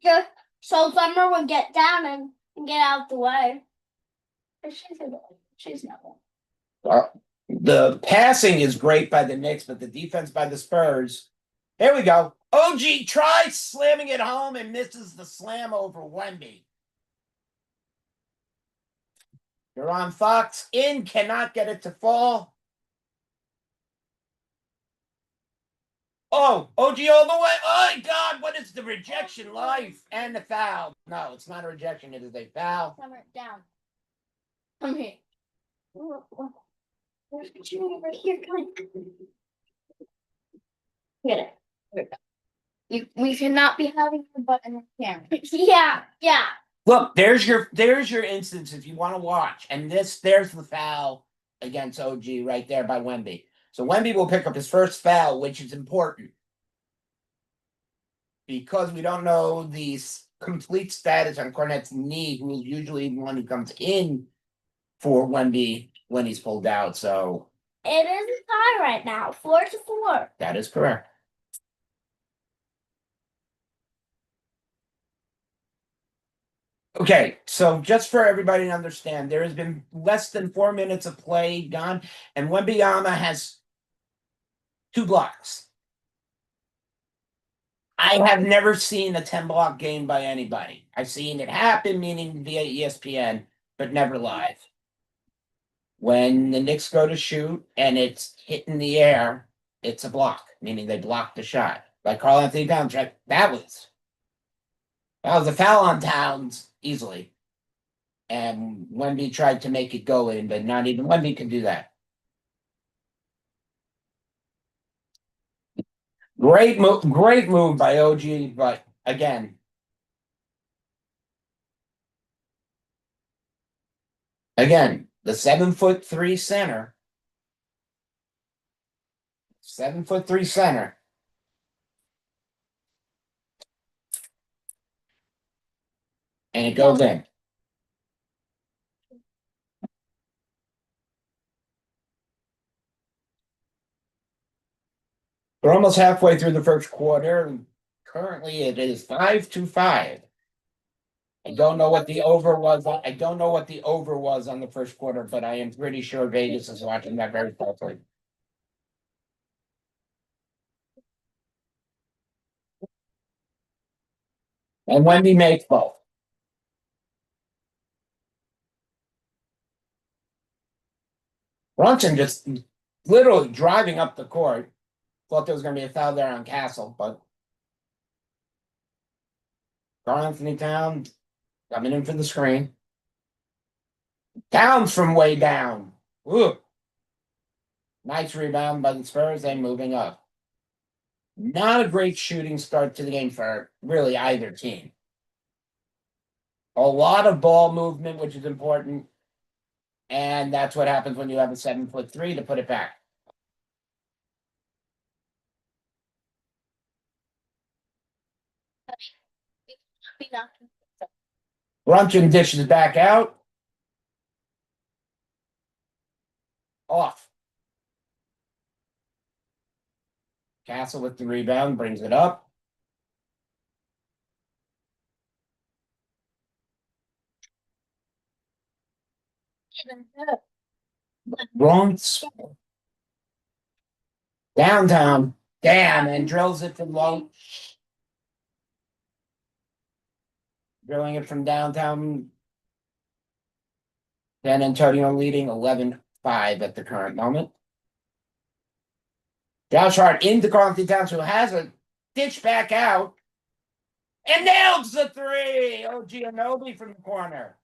Just so Summer would get down and get out the way. But she's not. The passing is great by the Knicks, but the defense by the Spurs. Here we go. OG tries slamming it home and misses the slam over Wemby. You're on Fox. In, cannot get it to fall. Oh, OG all the way. Oh, my God, what is the rejection life? And the foul. No, it's not a rejection. It is a foul. Summer, down. Come here. Where's the cheer over here? Come on. Get it. We cannot be having your butt in the camera. Yeah. Look, there's your instance if you want to watch. And there's the foul against OG right there by Wemby. So Wemby will pick up his first foul, which is important. Because we don't know the complete status on Cornette's knee, who is usually the one who comes in for Wemby when he's pulled out. So it is a tie right now, 4-4. That is correct. Okay, so just for everybody to understand, there has been less than 4 minutes of play gone, and Wembanyama has 2 blocks. I have never seen a 10 block game by anybody. I've seen it happen, meaning via ESPN, but never live. When the Knicks go to shoot and it's hit in the air, it's a block, meaning they block the shot. Like Karl Anthony Towns, that was a foul on Towns easily. And Wemby tried to make it go in, but not even Wemby can do that. Great move by OG, but again, the 7'3" center, 7'3" center. And it goes in. We're almost halfway through the first quarter. And currently, it is 5-5. I don't know what the over was. I don't know what the over was on the first quarter, but I am pretty sure Vegas is watching that very closely. And Wemby makes both. Brunson just literally driving up the court. Thought there was going to be a foul there on Castle, but Karl Anthony Towns coming in for the screen. Towns from way down. Ooh. Nice rebound by the Spurs and moving up. Not a great shooting start to the game for really either team. A lot of ball movement, which is important. And that's what happens when you have a 7'3" to put it back. Brunson dishes back out. Off. Castle with the rebound, brings it up. Wrong. Downtown. Damn, and drills it from low. Drilling it from downtown. San Antonio leading 11-5 at the current moment. Josh Hart into Karl Anthony Towns, who has a dish back out. And nails the three. OG Anunoby from the corner.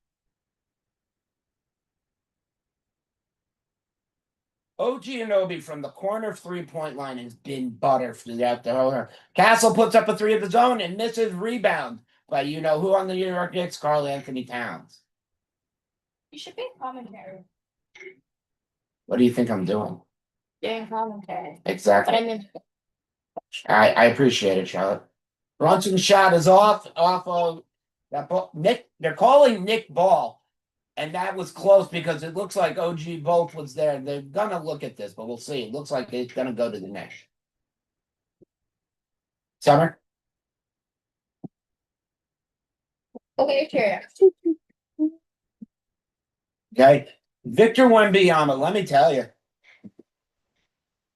OG Anunoby from the corner 3-point line has been butter throughout the whole. Castle puts up a three of his own and misses rebound by you know who on the New York Knicks? Karl Anthony Towns. You should be in commentary. What do you think I'm doing? Doing commentary. Exactly. But I mean, I appreciate it, Charlotte. Brunson's shot is off of that ball. They're calling Nick Ball. And that was close because it looks like OG both was there. They're gonna look at this, but we'll see. It looks like it's gonna go to the Knicks. Summer? okay, chair. Okay. Victor Wembanyama, let me tell you.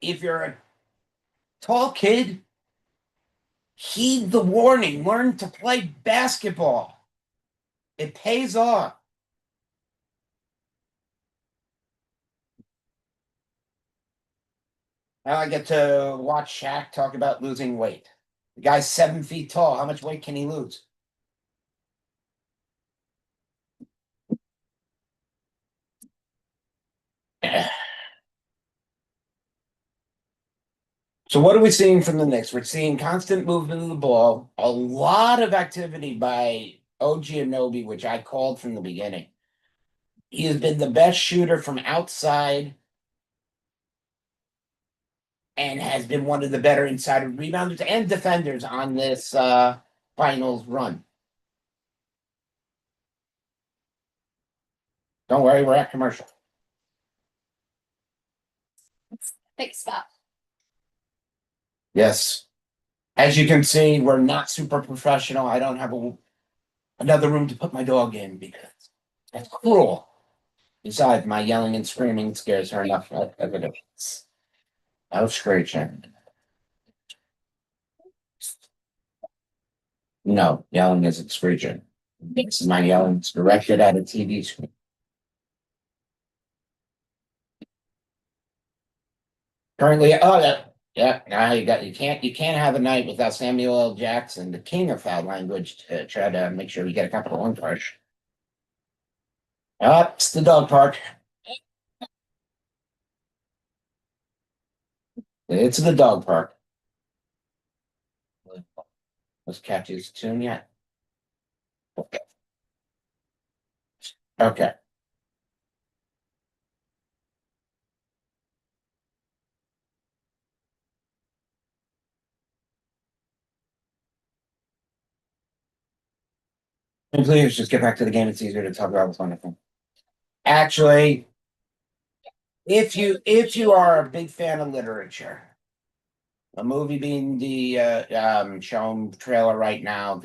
If you're a tall kid, heed the warning. Learn to play basketball. It pays off. Now I get to watch Shaq talk about losing weight. The guy's 7 feet tall. How much weight can he lose? So what are we seeing from the Knicks? We're seeing constant movement of the ball, a lot of activity by OG Anunoby, which I called from the beginning. He has been the best shooter from outside and has been one of the better inside rebounders and defenders on this finals run. Don't worry, we're at commercial. Thanks, Scott. Yes. As you can see, we're not super professional. I don't have another room to put my dog in because that's cruel. Besides, my yelling and screaming scares her enough as it is. No screeching. No, yelling isn't screeching. This is my yelling. It's directed at a TV screen. Currently, oh yeah, now you can't have a night without Samuel L. Jackson, the king of foul language, to try to make sure we get a couple of one push. It's the dog park. It's the dog park. Let's catch his tune yet. Okay. Okay. And please just get back to the game. It's easier to talk about this one, I think. Actually, if you are a big fan of literature, a movie being the shown trailer right now,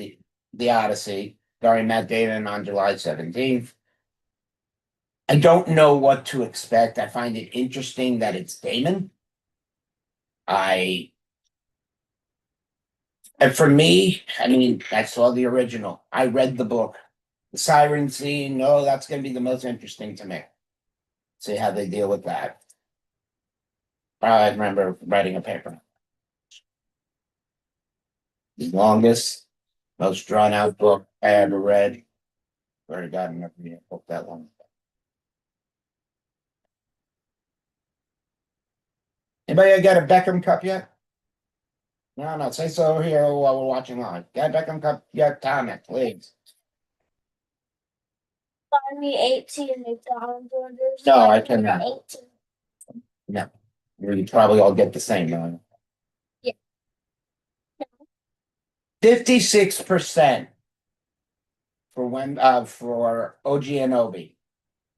the Odyssey, starring Matt Damon on July 17th. I don't know what to expect. I find it interesting that it's Damon. And for me, I mean, I saw the original. I read the book. The siren scene, no, that's going to be the most interesting to me. See how they deal with that. I remember writing a paper. The longest, most drawn out book I ever read. Swear to God, I never read a book that long. Anybody got a Beckham Cup yet? No, say so here while we're watching live. Got a Beckham Cup yet, Tommy, please. Buy me 18 McDonald's orders. No, I Like, cannot. 18. No, we probably all get the same. Yeah. 56% for OG Anobi.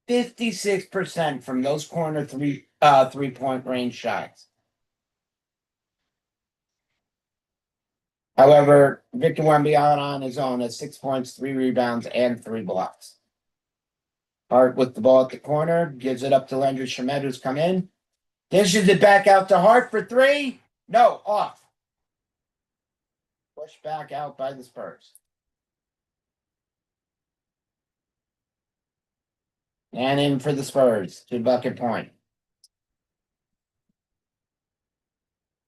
56% from those corner 3-point range shots. However, Victor Wembanyama on his own has 6 points, 3 rebounds, and 3 blocks. Hart with the ball at the corner, gives it up to Landry Shamet, who's come in. Dishes it back out to Hart for 3. No, off. Pushed back out by the Spurs. And in for the Spurs, 2-bucket point.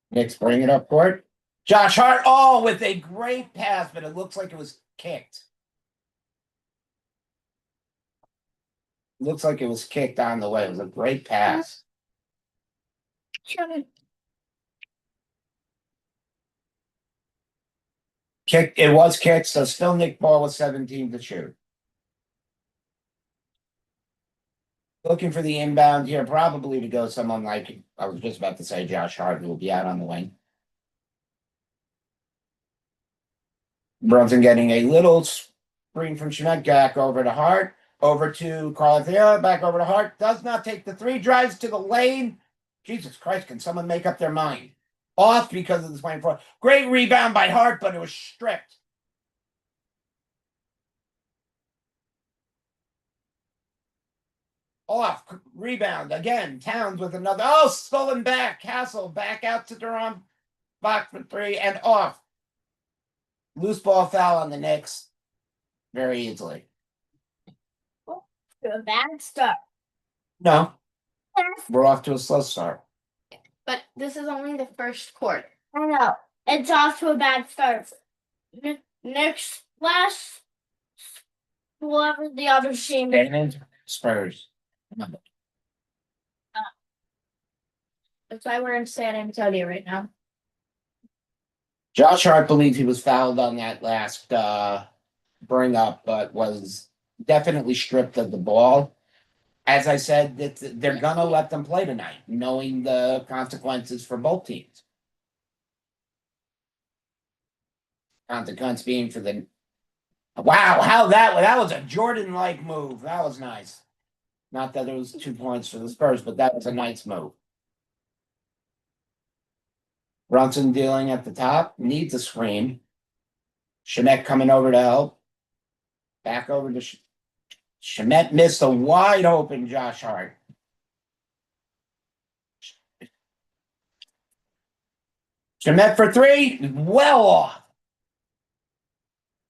Knicks bring it up court. Josh Hart, with a great pass, but it looks like it was kicked. Looks like it was kicked on the way. It was a great pass. Kicked. It was kicked, so still Nick Ball with 17 to shoot. Looking for the inbound here, probably to go someone like, I was just about to say Josh Hart, who will be out on the wing. Brunson getting a little screen from Shemet, back over to Hart, over to Carl Theo, back over to Hart. Does not take the 3, drives to the lane. Jesus Christ, can someone make up their mind? Off because of the 24. Great rebound by Hart, but it was stripped. Off, rebound again. Towns with another. Stolen back. Castle back out to Durham. Back for 3 and off. Loose ball foul on the Knicks very easily. To a bad start. No, we're off to a slow start. But this is only the first quarter. I know. It's off to a bad start. Next, last, whoever the other team is. Spurs. That's why we're in San Antonio right now. Josh Hart believes he was fouled on that last bring up, but was definitely stripped of the ball. As I said, they're gonna let them play tonight, knowing the consequences for both teams. Consequence being for the how that was a Jordan-like move. That was nice. Not that it was 2 points for the Spurs, but that was a nice move. Brunson dealing at the top, needs a screen. Shemet coming over to help. Back over to Shemet missed a wide open Josh Hart. Shemet for three, well off.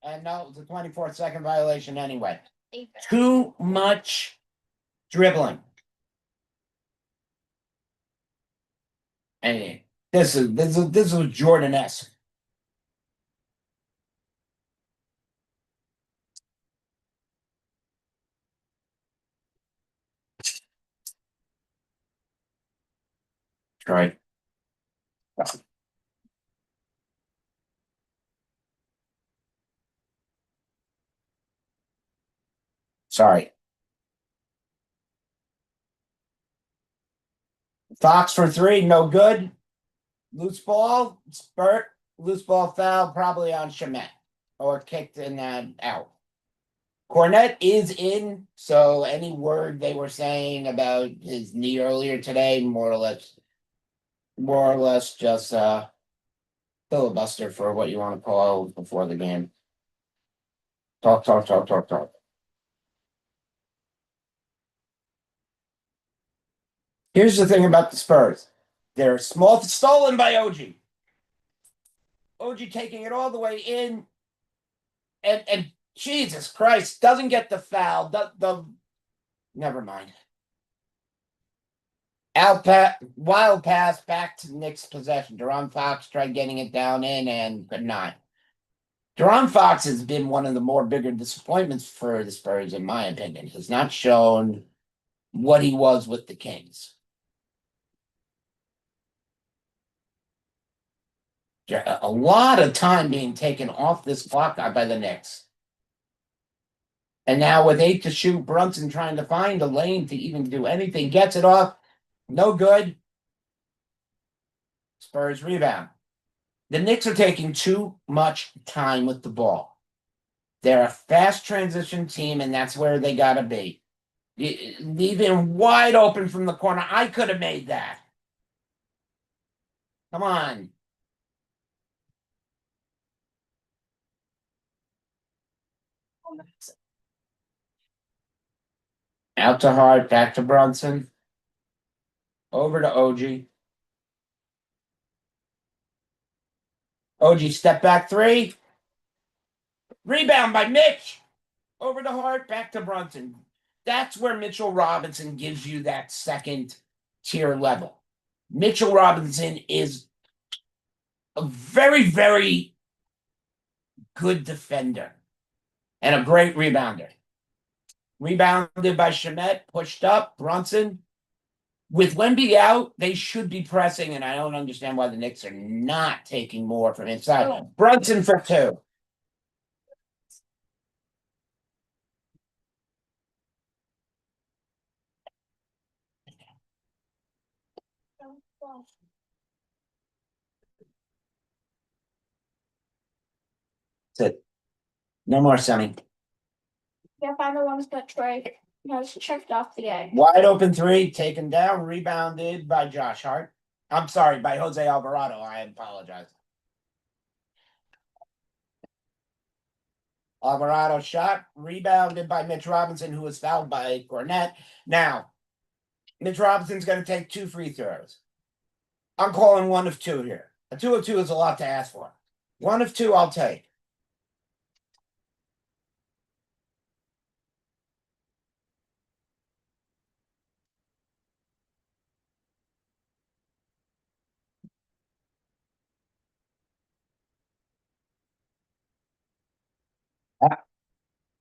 And no, it was a 24-second violation anyway. Too much dribbling. And this was Jordan-esque. Right. Sorry. Fox for three, no good. Loose ball, spurt, loose ball foul, probably on Shemet. Or kicked in and out. Cornette is in, so any word they were saying about his knee earlier today, more or less just filibuster for what you want to call before the game. Talk. Here's the thing about the Spurs. They're small, stolen by OG. OG taking it all the way in. And Jesus Christ, doesn't get the foul. Never mind. Wild pass back to Knicks possession. De'Aaron Fox tried getting it down in and could not. De'Aaron Fox has been one of the more bigger disappointments for the Spurs, in my opinion. Has not shown what he was with the Kings. A lot of time being taken off this clock by the Knicks. And now with 8 to shoot, Brunson trying to find a lane to even do anything. Gets it off. No good. Spurs rebound. The Knicks are taking too much time with the ball. They're a fast transition team, and that's where they got to be. Leaving wide open from the corner. I could have made that. Come on. Out to Hart, back to Brunson. Over to OG. OG step back three. Rebound by Mitch. Over to Hart, back to Brunson. That's where Mitchell Robinson gives you that second tier level. Mitchell Robinson is a very, very good defender and a great rebounder. Rebounded by Shemet, pushed up, Brunson. With Wemby out, they should be pressing, and I don't understand why the Knicks are not taking more from inside. Oh. Brunson for two. That's it. No more Sonny. Yeah, find the ones that Trey has checked off the egg. Wide open three, taken down, rebounded by Josh Hart. I'm sorry, by Jose Alvarado. I apologize. Alvarado shot, rebounded by Mitch Robinson, who was fouled by Cornette. Now, Mitch Robinson's going to take 2 free throws. I'm calling 1 of 2 here. A 2 of 2 is a lot to ask for. 1 of 2, I'll take.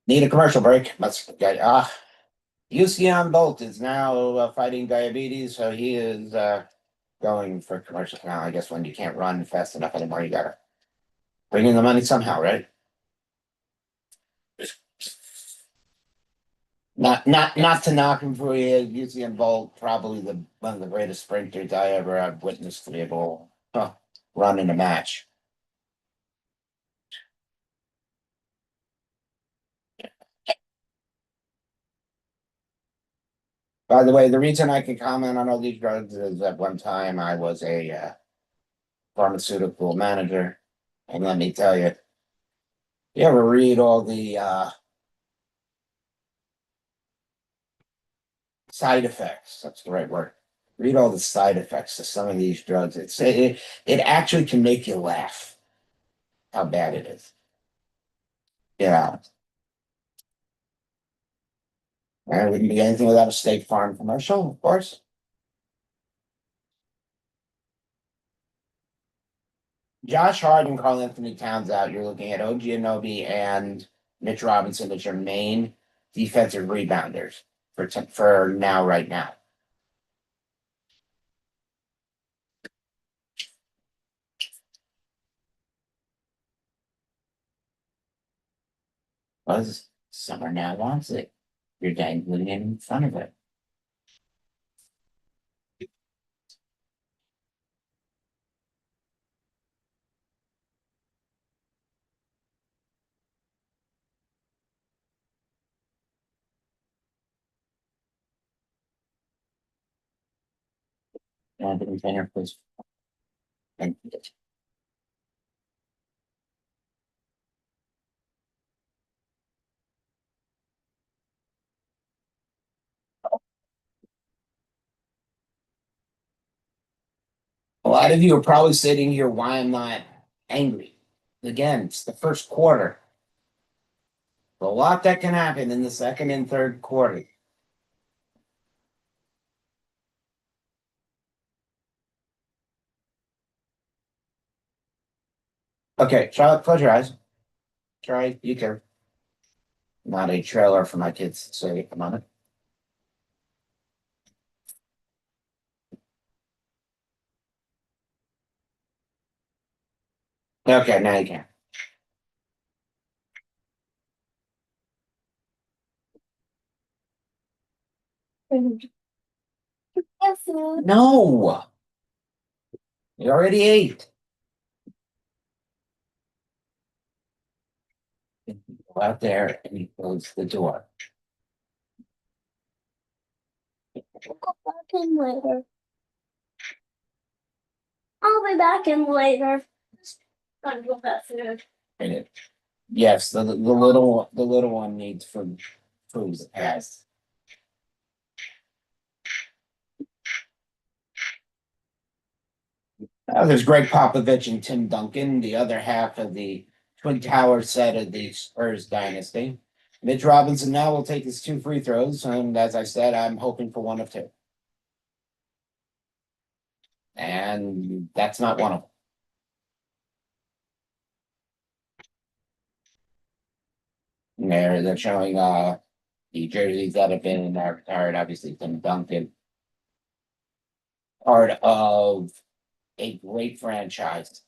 Need a commercial break. Let's get Usain Bolt is now fighting diabetes, so he is going for commercials now. I guess when you can't run fast enough anymore, you gotta bring in the money somehow, right? Not to knock him for Usain Bolt, probably one of the greatest sprinters I ever have witnessed to be able to run in a match. By the way, the reason I can comment on all these drugs is at one time I was a pharmaceutical manager. And let me tell you, you ever read all the side effects. That's the right word. Read all the side effects to some of these drugs. It actually can make you laugh. How bad it is. Yeah. And we can be anything without a State Farm commercial, of course. Josh Hart and Carl Anthony Towns out. You're looking at OG Anobi and Mitch Robinson as your main defensive rebounders for now, right now. Because Summer now wants it. You're dangling in front of it. And the container, please. Thank you. A lot of you are probably sitting here why I'm not angry. Again, it's the first quarter. A lot that can happen in the second and third quarter. Okay, Charlotte, close your eyes. Try, you can. Not a trailer for my kids to say a moment. Okay, now you can. No. You already ate. Go out there and you close the door. I'll go back in later. I'll be back in later. Gotta go back food. And yes, the little one needs food. Yes. There's Greg Popovich and Tim Duncan, the other half of the Twin Towers set of the Spurs dynasty. Mitch Robinson now will take his 2 free throws, and as I said, I'm hoping for 1 of 2. And that's not one of them. They're showing the jerseys that have been retired, obviously Tim Duncan. Part of a great franchise.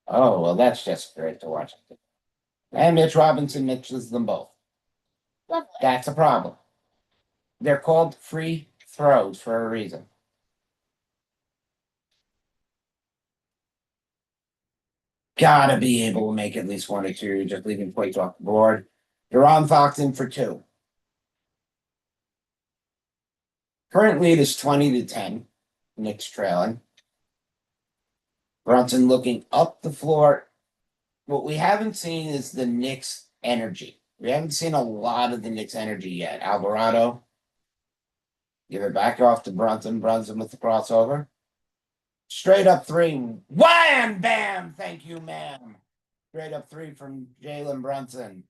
Oh, well, that's just great to watch. And Mitch Robinson mixes them both. Lovely. That's a problem. They're called free throws for a reason. Gotta be able to make at least 1 or 2, just leaving points off the board. De'Ron Fox in for 2. Currently, it is 20-10. Knicks trailing. Brunson looking up the floor. What we haven't seen is the Knicks energy. We haven't seen a lot of the Knicks energy yet. Alvarado. Give it back off to Brunson. Brunson with the crossover. Straight up 3. Wham! Bam! Thank you, ma'am. Straight up 3 from Jalen Brunson.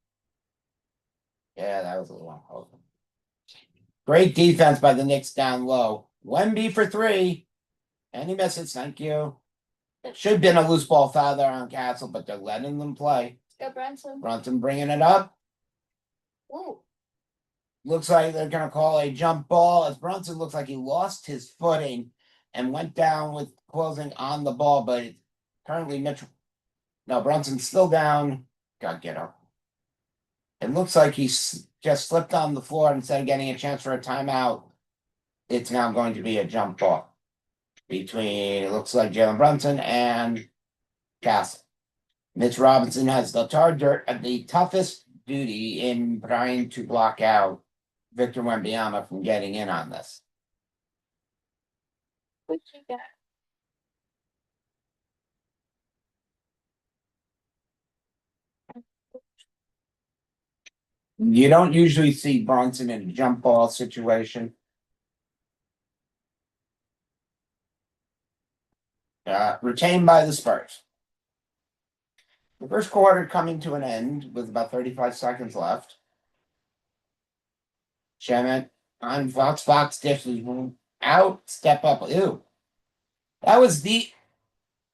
Yeah, that was a little unholy. Great defense by the Knicks down low. Wemby for 3. And he misses. Thank you. It should have been a loose ball foul there on Castle, but they're letting them play. Go Brunson. Brunson bringing it up. Ooh. Looks like they're going to call a jump ball as Brunson looks like he lost his footing and went down with closing on the ball, but currently No, Brunson's still down. God, get up. It looks like he's just slipped on the floor instead of getting a chance for a timeout. It's now going to be a jump ball between, it looks like Jalen Brunson and Castle. Mitch Robinson has the toughest duty in trying to block out Victor Wembanyama from getting in on this. What you got? You don't usually see Brunson in a jump ball situation. Retained by the Spurs. The first quarter coming to an end with about 35 seconds left. Shemet on Fox dishes out, step up. Ew. That was the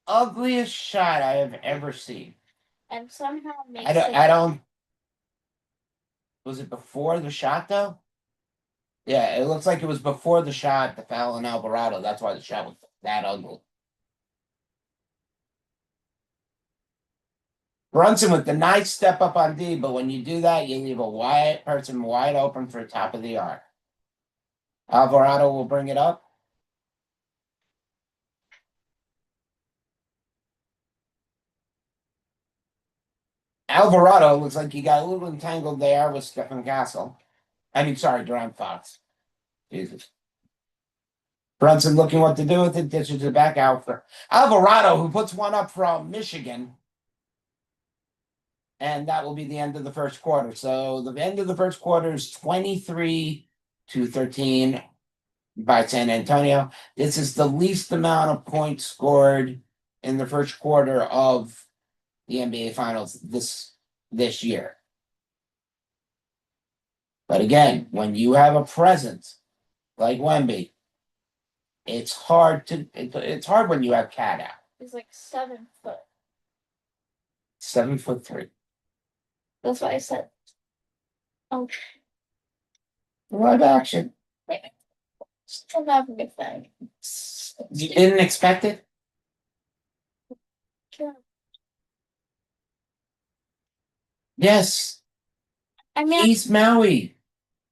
ugliest shot I have ever seen. And somehow makes I don't. Was it before the shot though? Yeah, it looks like it was before the shot, the foul on Alvarado. That's why the shot was that ugly. Brunson with the nice step up on D, but when you do that, you leave a wide person wide open for top of the arc. Alvarado will bring it up. Alvarado looks like he got a little entangled there with Stephen Castle. I mean, sorry, Durant Fox. Jesus. Brunson looking what to do with it, dishes it back out for Alvarado, who puts one up from Michigan. And that will be the end of the first quarter. So the end of the first quarter is 23-13 by San Antonio. This is the least amount of points scored in the first quarter of the NBA Finals this year. But again, when you have a presence like Wemby, it's hard when you have Cat out. He's like 7 foot. 7'3". That's what I said. Oh, Live action. still have a good thing. You didn't expect it? Yeah. Yes. I mean, East Maui.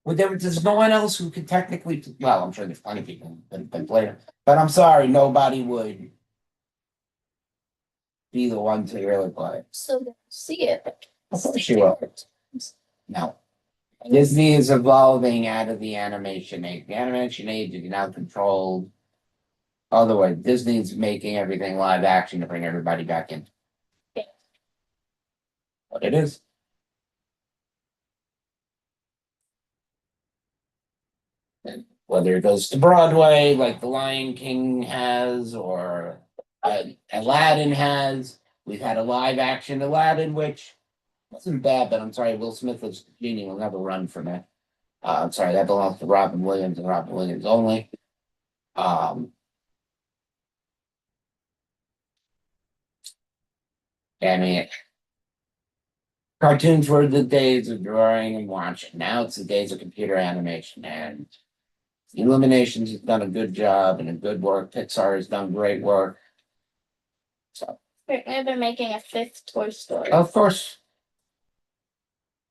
Well, there's no one else who could technically. Well, I'm sure there's plenty of people that can play it, but I'm sorry, nobody would be the one to really play. I'm still gonna see it. But Of course you will. No. Disney is evolving out of the animation age. The animation age is now controlled. Otherwise, Disney's making everything live action to bring everybody back in. Yeah. But it is. And whether it goes to Broadway like The Lion King has, or Aladdin has. We've had a live action Aladdin, which wasn't bad, but I'm sorry, Will Smith was genie will never run from it. I'm sorry, that belongs to Robin Williams and Robin Williams only. I mean, cartoons were the days of drawing and watching. Now it's the days of computer animation, and Illuminations has done a good job and a good work. Pixar has done great work. So, they're making a 5th Toy Story. of course,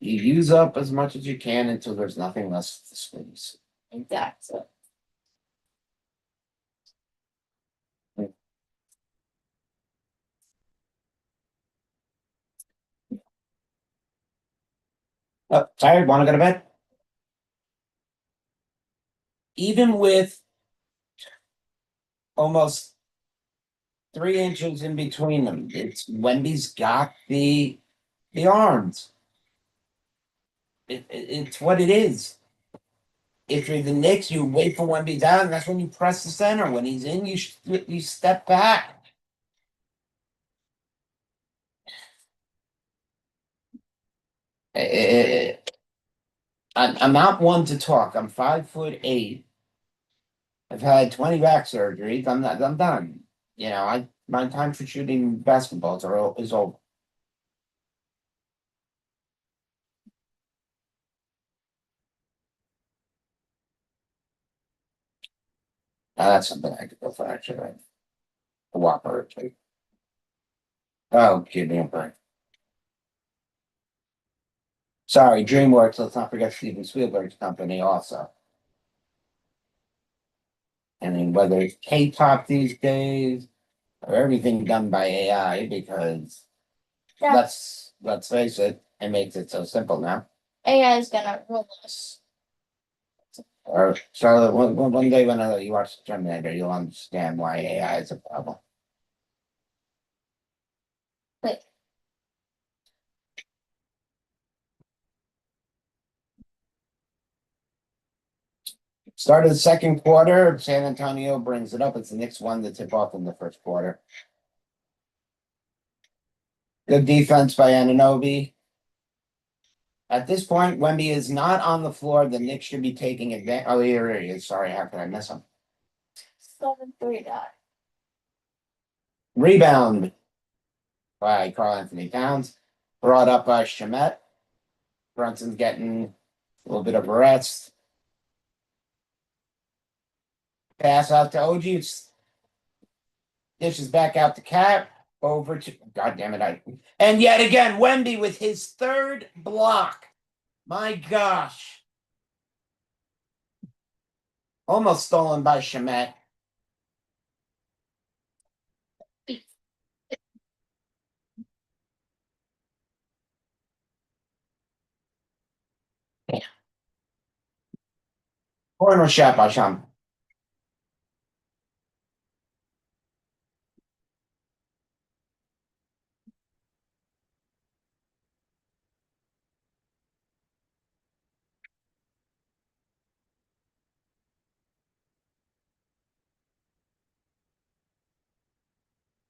you use up as much as you can until there's nothing left to squeeze. Exactly. Oh, tired? Want to go to bed? Even with almost 3 inches in between them, it's Wendy's got the arms. It's what it is. If you're the Knicks, you wait for Wemby down. That's when you press the center. When he's in, you step back. I'm not one to talk. I'm 5'8". I've had 20 back surgeries. I'm done. You know, my time for shooting basketballs is over. That's something I could go for actually. A Whopper or two. Oh, give me a break. Sorry, DreamWorks. Let's not forget Steven Spielberg's company also. I mean, whether it's K-pop these days or everything done by AI, because Yeah. let's face it, it makes it so simple now. AI is gonna rule us. Or Charlotte, one day when you watch Terminator, you'll understand why AI is a problem. Wait. Start of the second quarter, San Antonio brings it up. It's the Knicks one to tip off in the first quarter. Good defense by Anunoby. At this point, Wemby is not on the floor. The Knicks should be taking advantage. Oh, here he is. Sorry, how could I miss him? 7-3 die. Rebound by Karl Anthony Towns. Brought up by Shamet. Brunson's getting a little bit of a rest. Pass out to OG. Dishes back out to Cap. Over to God damn it. And yet again, Wemby with his third block. My gosh. Almost stolen by Shamet. Corner shot by Sham.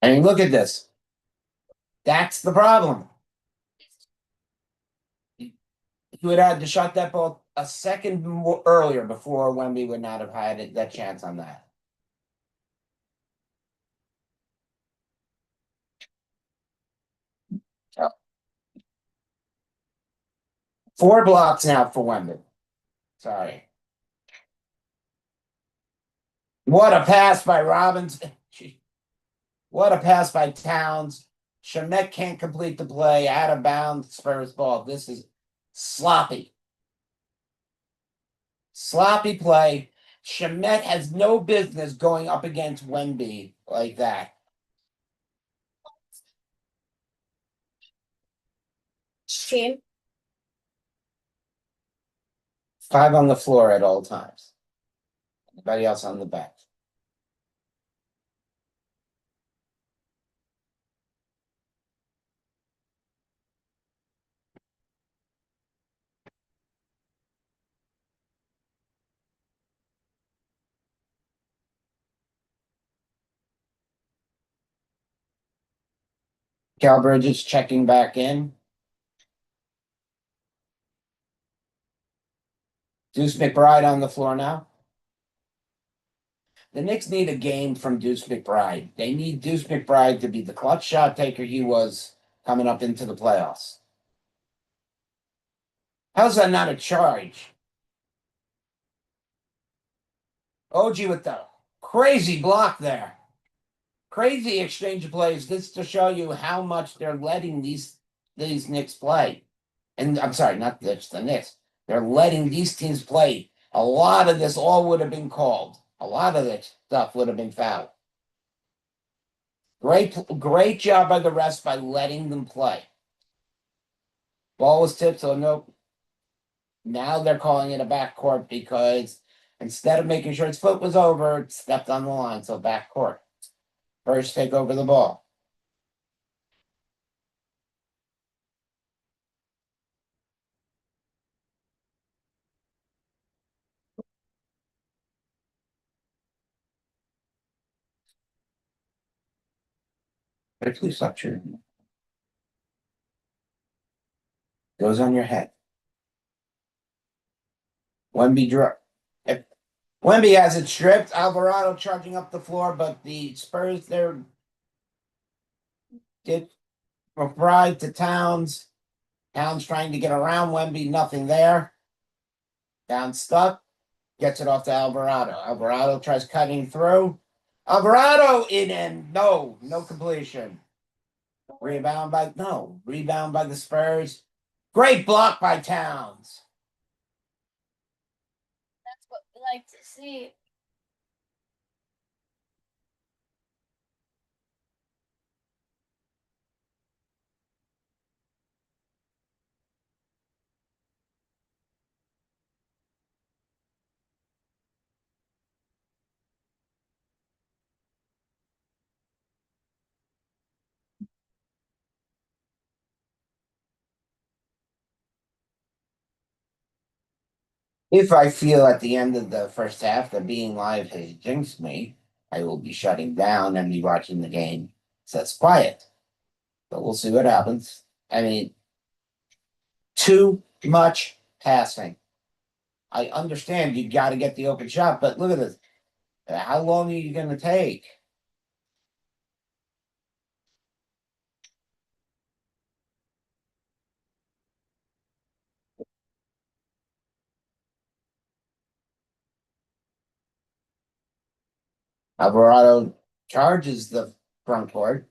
And look at this. That's the problem. He would have had to shot that ball a second more earlier before Wemby would not have had it, that chance on that. So, 4 blocks now for Wemby. Sorry. What a pass by Robbins. What a pass by Towns. Shamet can't complete the play. Out of bounds, Spurs ball. This is sloppy. Sloppy play. Shamet has no business going up against Wemby like that. Shame. 5 on the floor at all times. Anybody else on the bench? Calbridge is checking back in. Deuce McBride on the floor now. The Knicks need a game from Deuce McBride. They need Deuce McBride to be the clutch shot taker he was coming up into the playoffs. How's that not a charge? OG with the crazy block there. Crazy exchange of plays. This to show you how much they're letting these Knicks play. And I'm sorry, not the Knicks. They're letting these teams play. A lot of this all would have been called. A lot of this stuff would have been fouled. Great job by the refs by letting them play. Ball was tipped, so nope. Now they're calling it a backcourt because instead of making sure its foot was over, it stepped on the line, so backcourt. First take over the ball. But please stop shooting. Goes on your head. Wemby Wemby has it stripped. Alvarado charging up the floor, but the Spurs there get McBride to Towns. Towns trying to get around Wemby, nothing there. Towns stuck. Gets it off to Alvarado. Alvarado tries cutting through. Alvarado in and no completion. Rebound by the Spurs. Great block by Towns. That's what we like to see. If I feel at the end of the first half that being live has jinxed me, I will be shutting down and be watching the game. So it's quiet. But we'll see what happens. I mean, too much passing. I understand you got to get the open shot, but look at this. How long are you going to take? Alvarado charges the front court.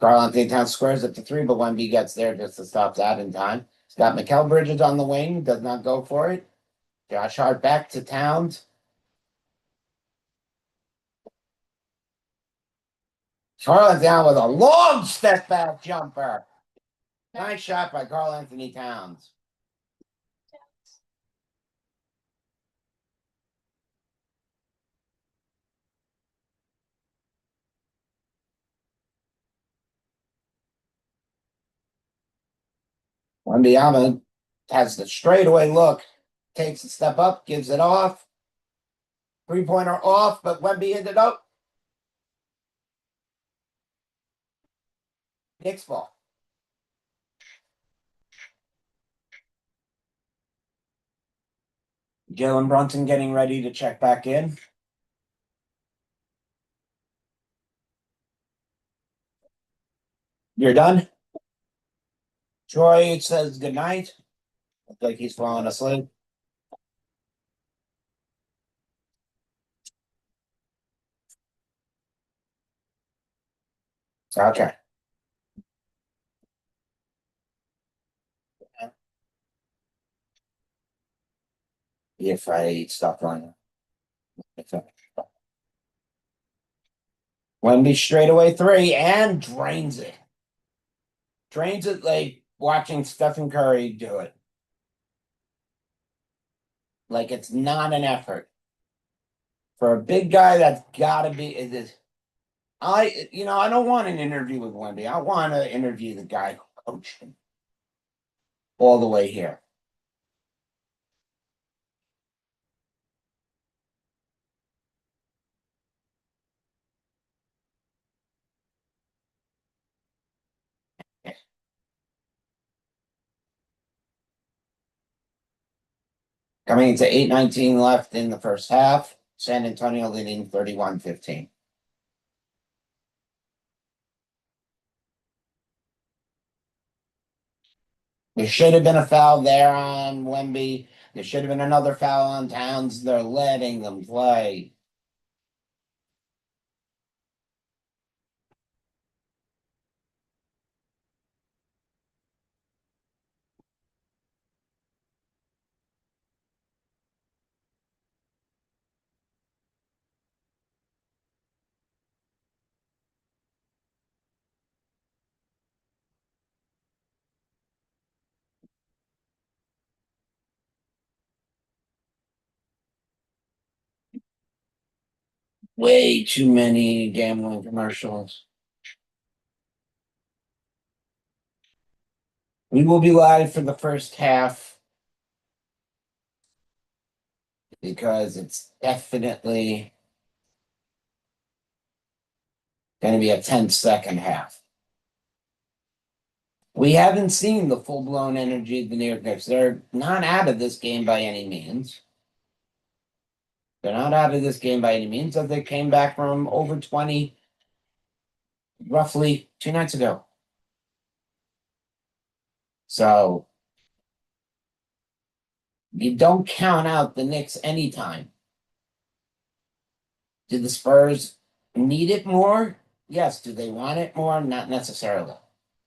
Carl Anthony Towns squares up to three, but Wemby gets there just to stop that in time. He's got Mikal Bridges on the wing, does not go for it. Josh Hart back to Towns. Charlotte down with a long step back jumper. Nice shot by Carl Anthony Towns. Wembyama has the straightaway look, takes a step up, gives it off. 3-pointer off, but Wemby ended up. Knicks ball. Jalen Brunson getting ready to check back in. You're done? Troy says goodnight. Looks like he's falling asleep. Okay. If I stop running. Wemby straightaway three and drains it. Drains it like watching Stephen Curry do it. Like it's not an effort. For a big guy, that's gotta be it is. I don't want an interview with Wemby. I want to interview the guy who coached him all the way here. Coming into 8:19 left in the first half. San Antonio leading 31-15. There should have been a foul there on Wemby. There should have been another foul on Towns. They're letting them play. Way too many gambling commercials. We will be live for the first half because it's definitely going to be a tense second half. We haven't seen the full-blown energy of the New York Knicks. They're not out of this game by any means. They're not out of this game by any means. So they came back from over 20 roughly 2 nights ago. So you don't count out the Knicks anytime. Do the Spurs need it more? Yes. Do they want it more? Not necessarily.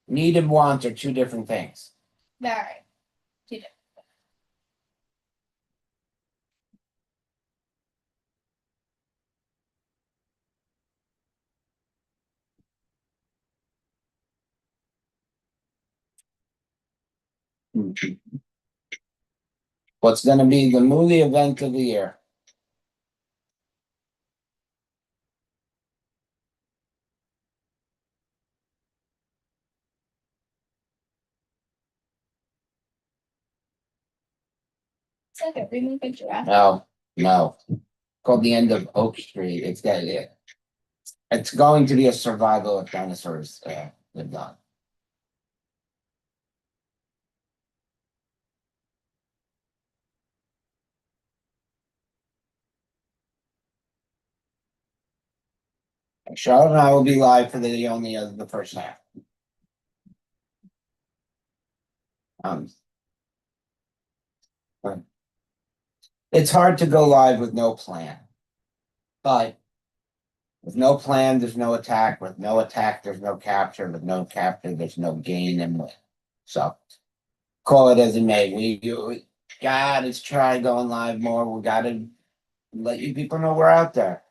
Need and want are two different things. Very. What's going to be the movie event of the year? like a remake of Jurassic. No. Called The End of Oak Street. It's going to be a survival of dinosaurs lived on. Charlotte and I will be live for the first half. Um, it's hard to go live with no plan, but with no plan, there's no attack. With no attack, there's no capture. With no capture, there's no gain and win. So call it as it may. We gotta try going live more. We gotta let you people know we're out there.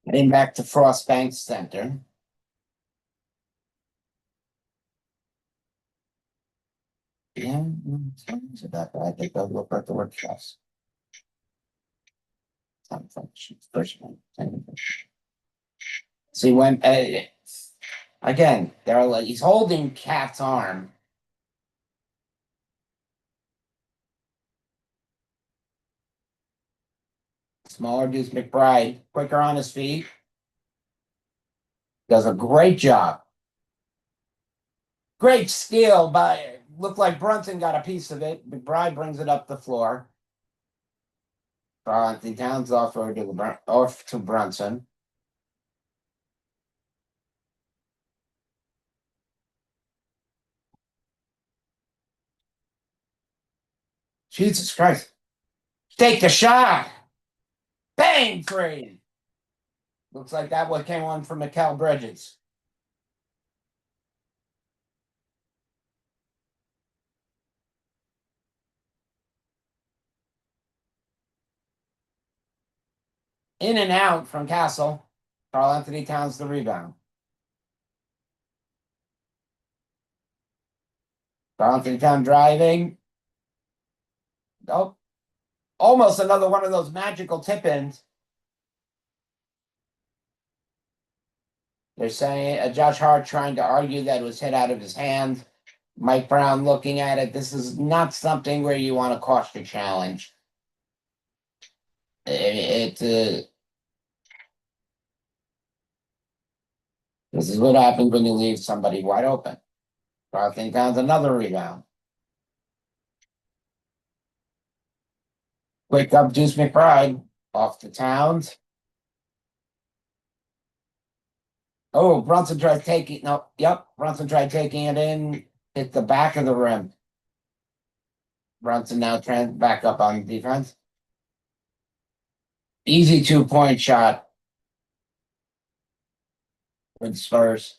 Heading back to Frost Bank Center. Yeah, it's about that. I think they'll look at the workshops. First one. See when again, they're like he's holding Cat's arm. Smaller Deuce McBride, quicker on his feet. Does a great job. Great skill by looked like Brunson got a piece of it. McBride brings it up the floor. Anthony Towns off to Brunson. Jesus Christ. Take the shot. Bang free. Looks like that one came on from Mikal Bridges. In and out from Castle. Karl-Anthony Towns the rebound. Karl-Anthony Towns driving. Oh, almost another one of those magical tip-ins. They're saying Josh Hart trying to argue that it was hit out of his hand. Mike Brown looking at it. This is not something where you want to cost a challenge. This is what happens when you leave somebody wide open. Carlton Towns another rebound. Quick up, Deuce McBride off the Towns. Oh, Brunson tried taking Brunson tried taking it in, hit the back of the rim. Brunson now trying back up on defense. Easy 2-point shot with Spurs.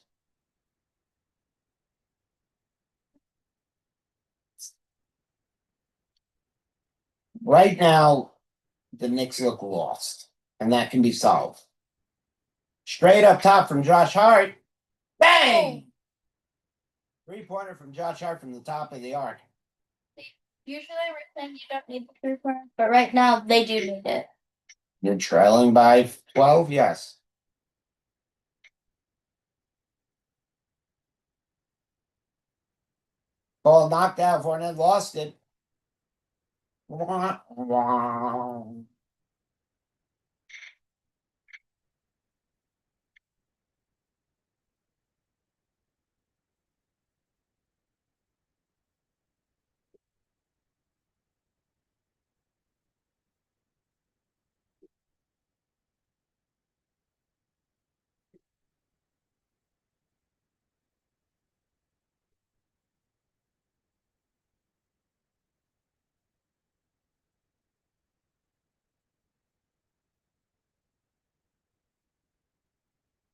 Right now, the Knicks look lost, and that can be solved. Straight up top from Josh Hart. Bang! 3-pointer from Josh Hart from the top of the arc. Usually we're saying you don't need the 3-pointer, but right now they do need it. You're trailing by 12, yes. Ball knocked out, Fournette lost it.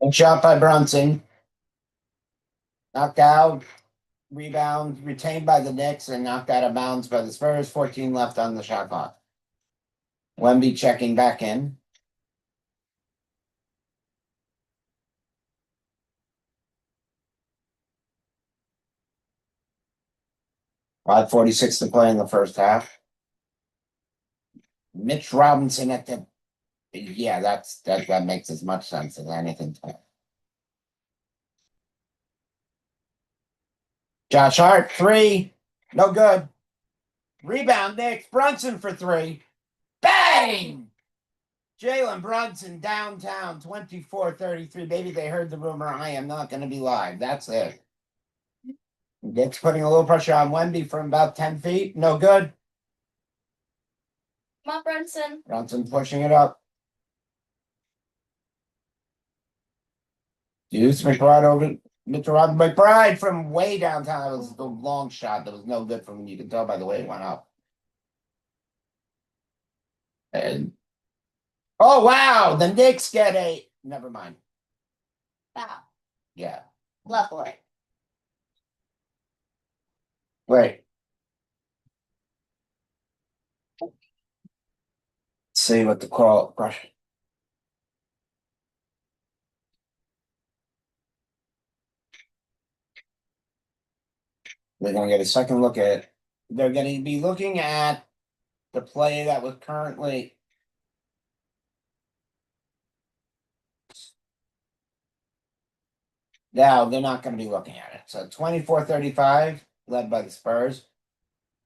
And shot by Brunson. Knocked out. Rebound retained by the Knicks and knocked out of bounds by the Spurs. 14 left on the shot clock. Wemby checking back in. $5:46 to play in the first half. Mitch Robinson at the, yeah, that makes as much sense as anything. Josh Hart, 3, no good. Rebound, Nick Brunson for 3. Bang! Jalen Brunson downtown, 24-33. Maybe they heard the rumor. I am not going to be live. That's it. Nick's putting a little pressure on Wemby from about 10 feet. No good. Come on, Brunson. Brunson pushing it up. Deuce McBride over Mitchell Robinson. McBride from way downtown. That was the long shot. That was no good from him. You can tell by the way it went up. And oh wow, the Knicks get a. Never mind. Wow. Yeah. Lovely. Wait. See what the call. They're gonna get a second look at it. They're gonna be looking at the play that was currently. Now they're not gonna be looking at it. So 24-35, led by the Spurs.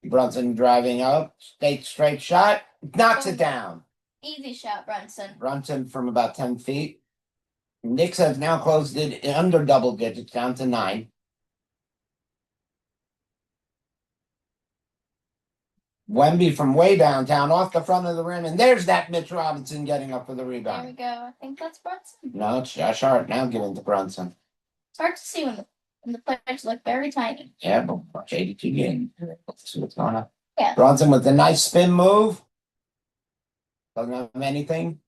Brunson driving up, straight shot, knocks it down. Easy shot, Brunson. Brunson from about 10 feet. Knicks have now closed it under double digits, down to 9. Wemby from way downtown, off the front of the rim, and there's that Mitch Robinson getting up for the There we rebound. go. I think that's Brunson. No, it's Josh Hart now giving to Brunson. It's hard to see when the players look very tiny. Yeah, but watch 82 games. Let's see what's going on. Yeah. Brunson with a nice spin move. Doesn't have anything.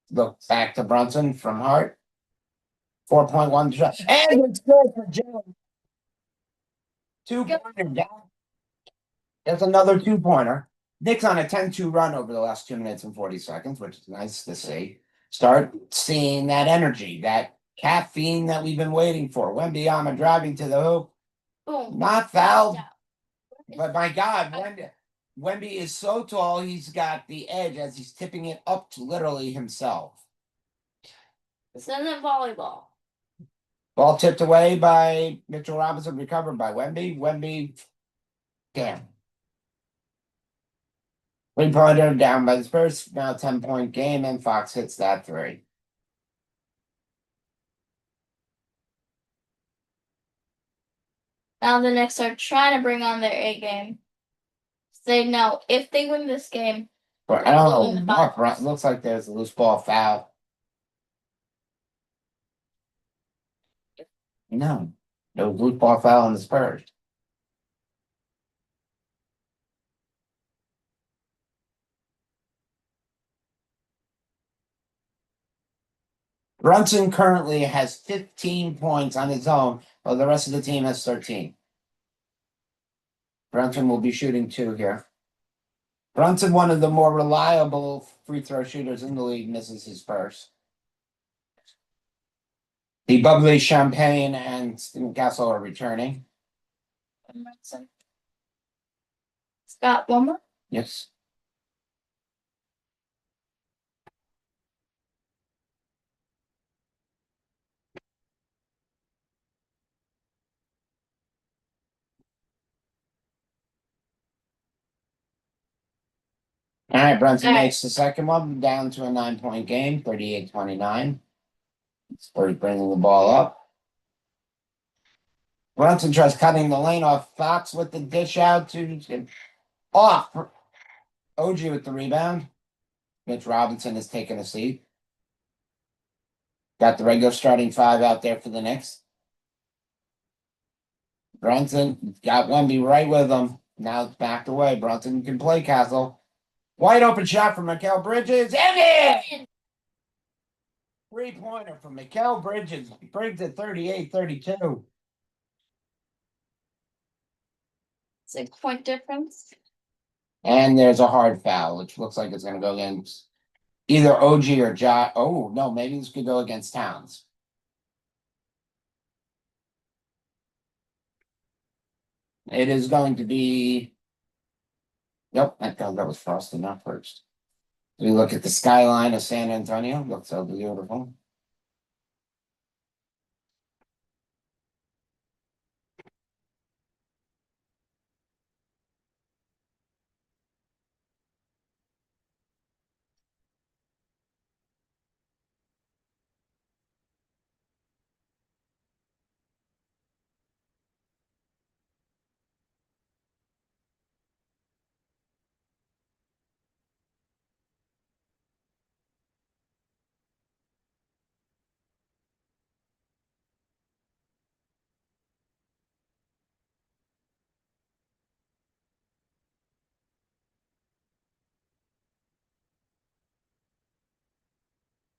Look back to Brunson from Hart. 4.1 shot. And it's good for Jalen. 2-pointer down. There's another 2-pointer. Knicks on a 10-2 run over the last 2 minutes and 40 seconds, which is nice to see. Start seeing that energy, that caffeine that we've been waiting for. Wembanyama driving to the hoop. Boom. Not fouled. Down. But my God, Wemby is so tall, he's got the edge as he's tipping it up to literally himself. This isn't volleyball. Ball tipped away by Mitchell Robinson, recovered by Wemby. Wemby, damn. 3-pointer down by the Spurs, now 10-point game, and Fox hits that 3. Now the Knicks are trying to bring on their A game. They know if they win this game, But I don't know. Mark Brunson looks like there's a loose ball foul. No loose ball foul on the Spurs. Brunson currently has 15 points on his own, while the rest of the team has 13. Brunson will be shooting 2 here. Brunson, one of the more reliable free throw shooters in the league, misses his first. The bubbly Champagne and Stephen Castle are returning. Brunson. Scott, one more. Yes. All right, Brunson All right. makes the second one, down to a 9-point game, 38-29. Spurs bringing the ball up. Brunson tries cutting the lane off. Fox with the dish out to off. OG with the rebound. Mitch Robinson has taken a seat. Got the regular starting 5 out there for the Knicks. Brunson got Wemby right with him. Now it's backed away. Brunson can play Castle. Wide open shot from Mikal Bridges. And in! 3-pointer from Mikal Bridges. Brings it 38-32. 6-point difference. And there's a hard foul, which looks like it's going to go against either OG or Josh. Oh, no, maybe this could go against Towns. It is going to be. Yep, that was Frost enough first. We look at the skyline of San Antonio. Looks so beautiful.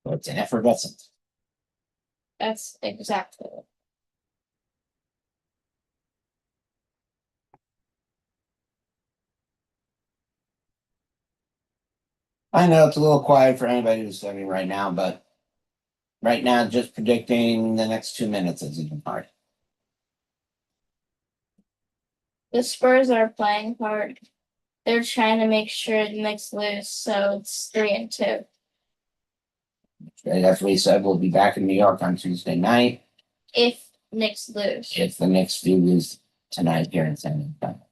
It's an effervescent. That's exactly it. I know it's a little quiet for anybody who's studying right now, but right now, just predicting the next 2 minutes is even hard. The Spurs are playing hard. They're trying to make sure the Knicks lose, so it's 3-2. As we said, we'll be back in New York on Tuesday night If Knicks lose. if the Knicks do lose tonight here in San Antonio.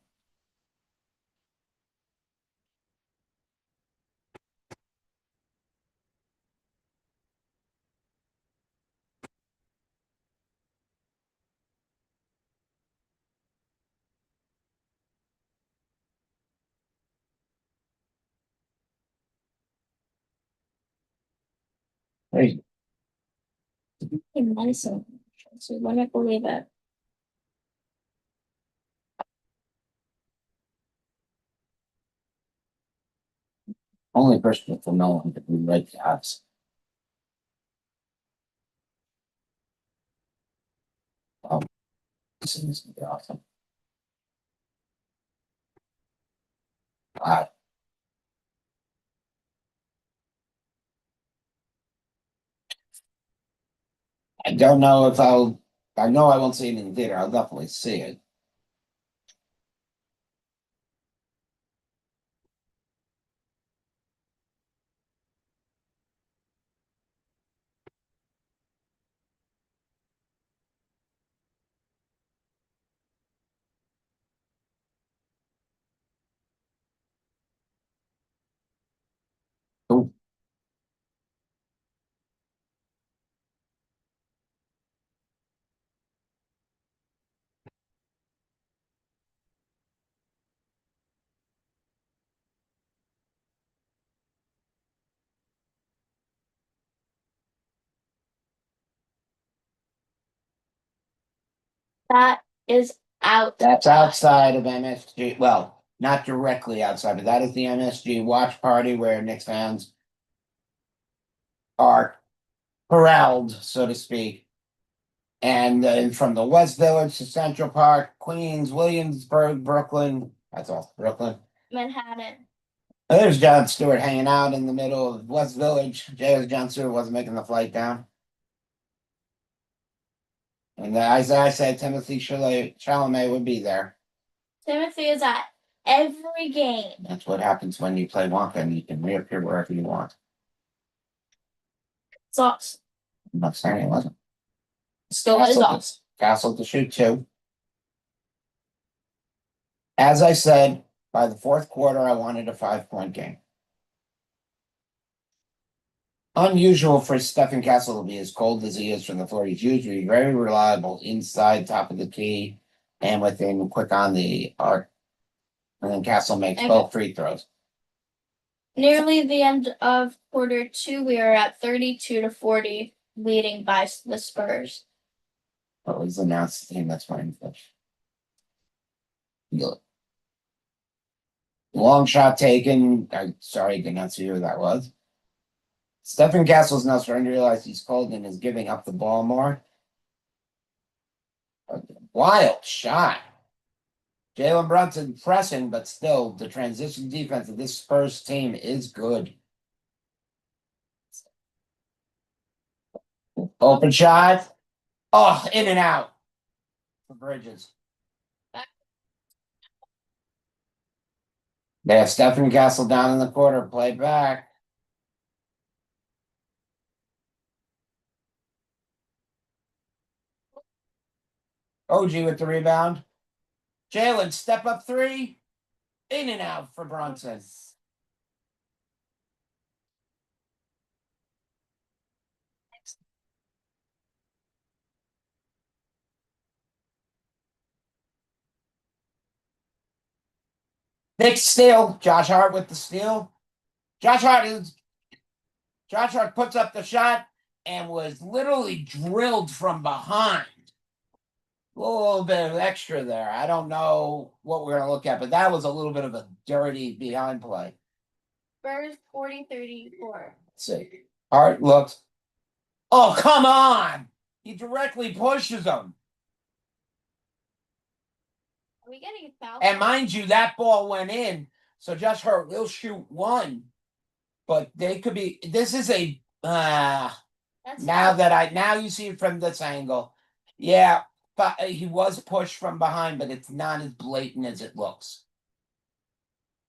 Crazy. In medicine. So you wouldn't believe it. Only Christopher Nolan could rewrite the odds. This is gonna be awesome. Wow. I don't know if I know I won't see it in the theater. I'll definitely see it. Ooh. That is out. That's outside of MSG. Well, not directly outside, but that is the MSG watch party where Knicks fans are corralled, so to speak. And then from the West Village to Central Park, Queens, Williamsburg, Brooklyn. That's all, Brooklyn. Manhattan. There's John Stewart hanging out in the middle of West Village. John Stewart wasn't making the flight down. And as I said, Timothy Chalamet would be there. Timothy is at every game. That's what happens when you play Wonka and you can reappear wherever you want. It's awesome. I'm not saying it wasn't. Still is awesome. Castle to shoot too. As I said, by the fourth quarter, I wanted a 5-point game. Unusual for Stephen Castle to be as cold as he is from the floor. He's usually very reliable inside, top of the key, and within quick on the arc. And then Castle makes both free throws. Nearly the end of quarter 2, we are at 32-40, leading by the Spurs. What was announced the team that's playing fish? Long shot taken. I'm sorry, did not see who that was. Stephen Castle's now starting to realize he's cold and is giving up the ball more. Wild shot. Jalen Brunson pressing, but still the transition defense of this Spurs team is good. Open shot. Oh, in and out for Bridges. They have Stephen Castle down in the quarter. Play back. OG with the rebound. Jalen, step up three. In and out for Brunson. Next steal. Josh Hart with the steal. Josh Hart puts up the shot and was literally drilled from behind. A little bit of extra there. I don't know what we're gonna look at, but that was a little bit of a dirty behind play. Spurs 40-34. Let's see. Hart looks. Oh, come on! He directly pushes him. Are we getting a foul? And mind you, that ball went in. So Josh Hart will shoot one. But they could be. This is a That's now you see it from this angle. Yeah, but he was pushed from behind, but it's not as blatant as it looks.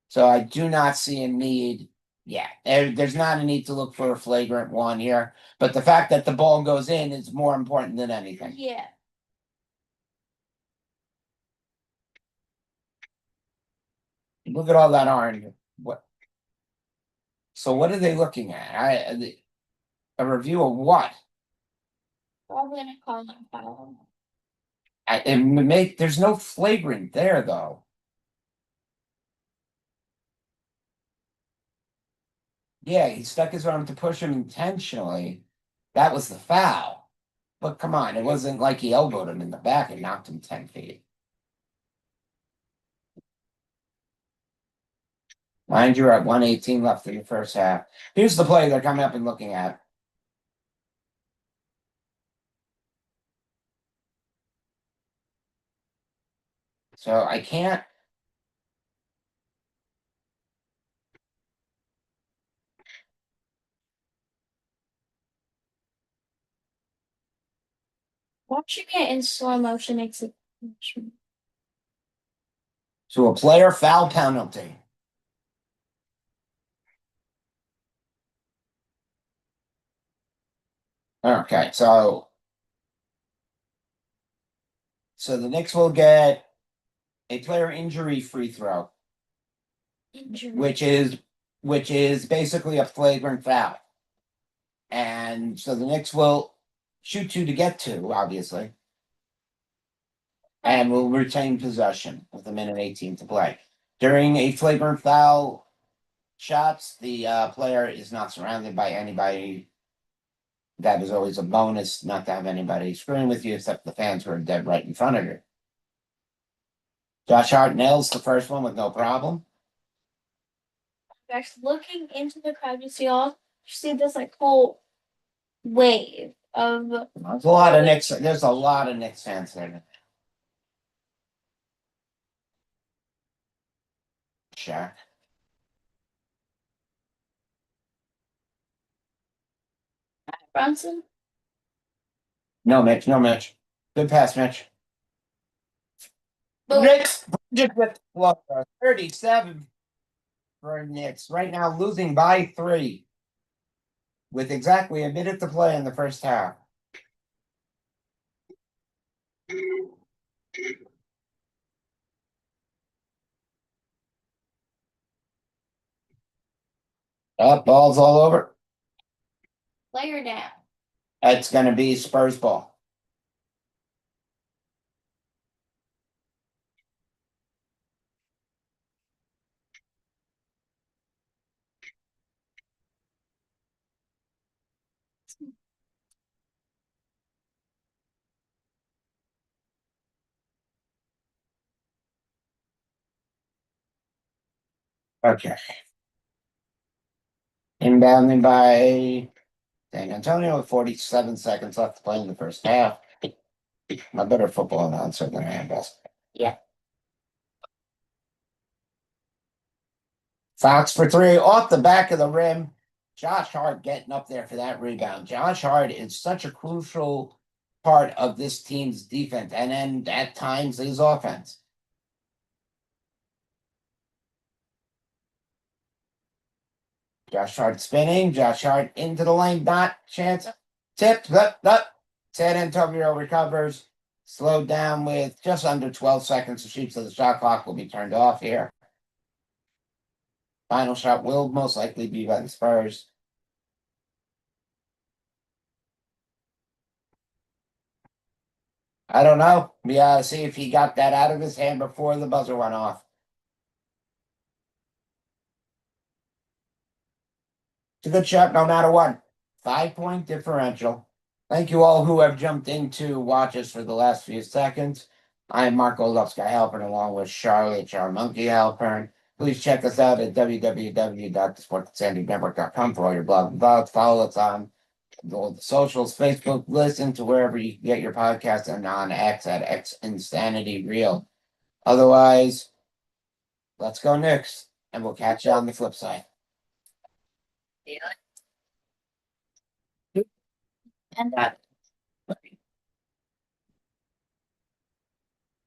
So I do not see a need. Yeah, there's not a need to look for a flagrant one here. But the fact that the ball goes in is more important than anything. Yeah. Look at all that orange. What? So what are they looking at? A review of what? Probably gonna call them foul. There's no flagrant there though. Yeah, he stuck his arm to push him intentionally. That was the foul. But come on, it wasn't like he elbowed him in the back and knocked him 10 feet. Mind you, we're at 118 left in the first half. Here's the play they're coming up and looking at. So I can't. Watching it in slow motion makes it. So a player foul penalty. Okay, so the Knicks will get a player injury free throw, Injury. which is basically a flagrant foul. And so the Knicks will shoot two to get two, obviously. And will retain possession with a minute 18 to play. During a flagrant foul shots, the player is not surrounded by anybody. That is always a bonus, not to have anybody screwing with you except the fans who are dead right in front of you. Josh Hart nails the first one with no problem. Actually, looking into the crowd, you see this like whole wave of. There's a lot of Knicks. There's a lot of Knicks fans there. Shaq. Brunson. No, Mitch. No, Mitch. Good pass, Mitch. Boom. Knicks just with 37 for Knicks. Right now, losing by 3. With exactly a minute to play in the first half. Up, ball's all over. Player down. It's going to be Spurs ball. Okay. Inbounding by San Antonio with 47 seconds left to play in the first half. A better football announcer than I am, basketball. Yeah. Fox for 3 off the back of the rim. Josh Hart getting up there for that rebound. Josh Hart is such a crucial part of this team's defense and then at times his offense. Josh Hart spinning. Josh Hart into the lane. Not chance. Tipped. San Antonio recovers. slowed down with just under 12 seconds to shoot, so the shot clock will be turned off here. Final shot will most likely be by the Spurs. I don't know. We gotta see if he got that out of his hand before the buzzer went off. It's a good shot no matter what. 5-point differential. Thank you all who have jumped in to watch us for the last few seconds. I am Mark Goldovsky Halpern along with Charlotte Monkey Halpern. Please check us out at www.thesportsandy.network.com for all your blog and blogs. Follow us on the socials, Facebook, listen to wherever you get your podcasts, and on X at X Insanity Real. Otherwise, let's go Knicks, and we'll catch you on the flip side. And Uh,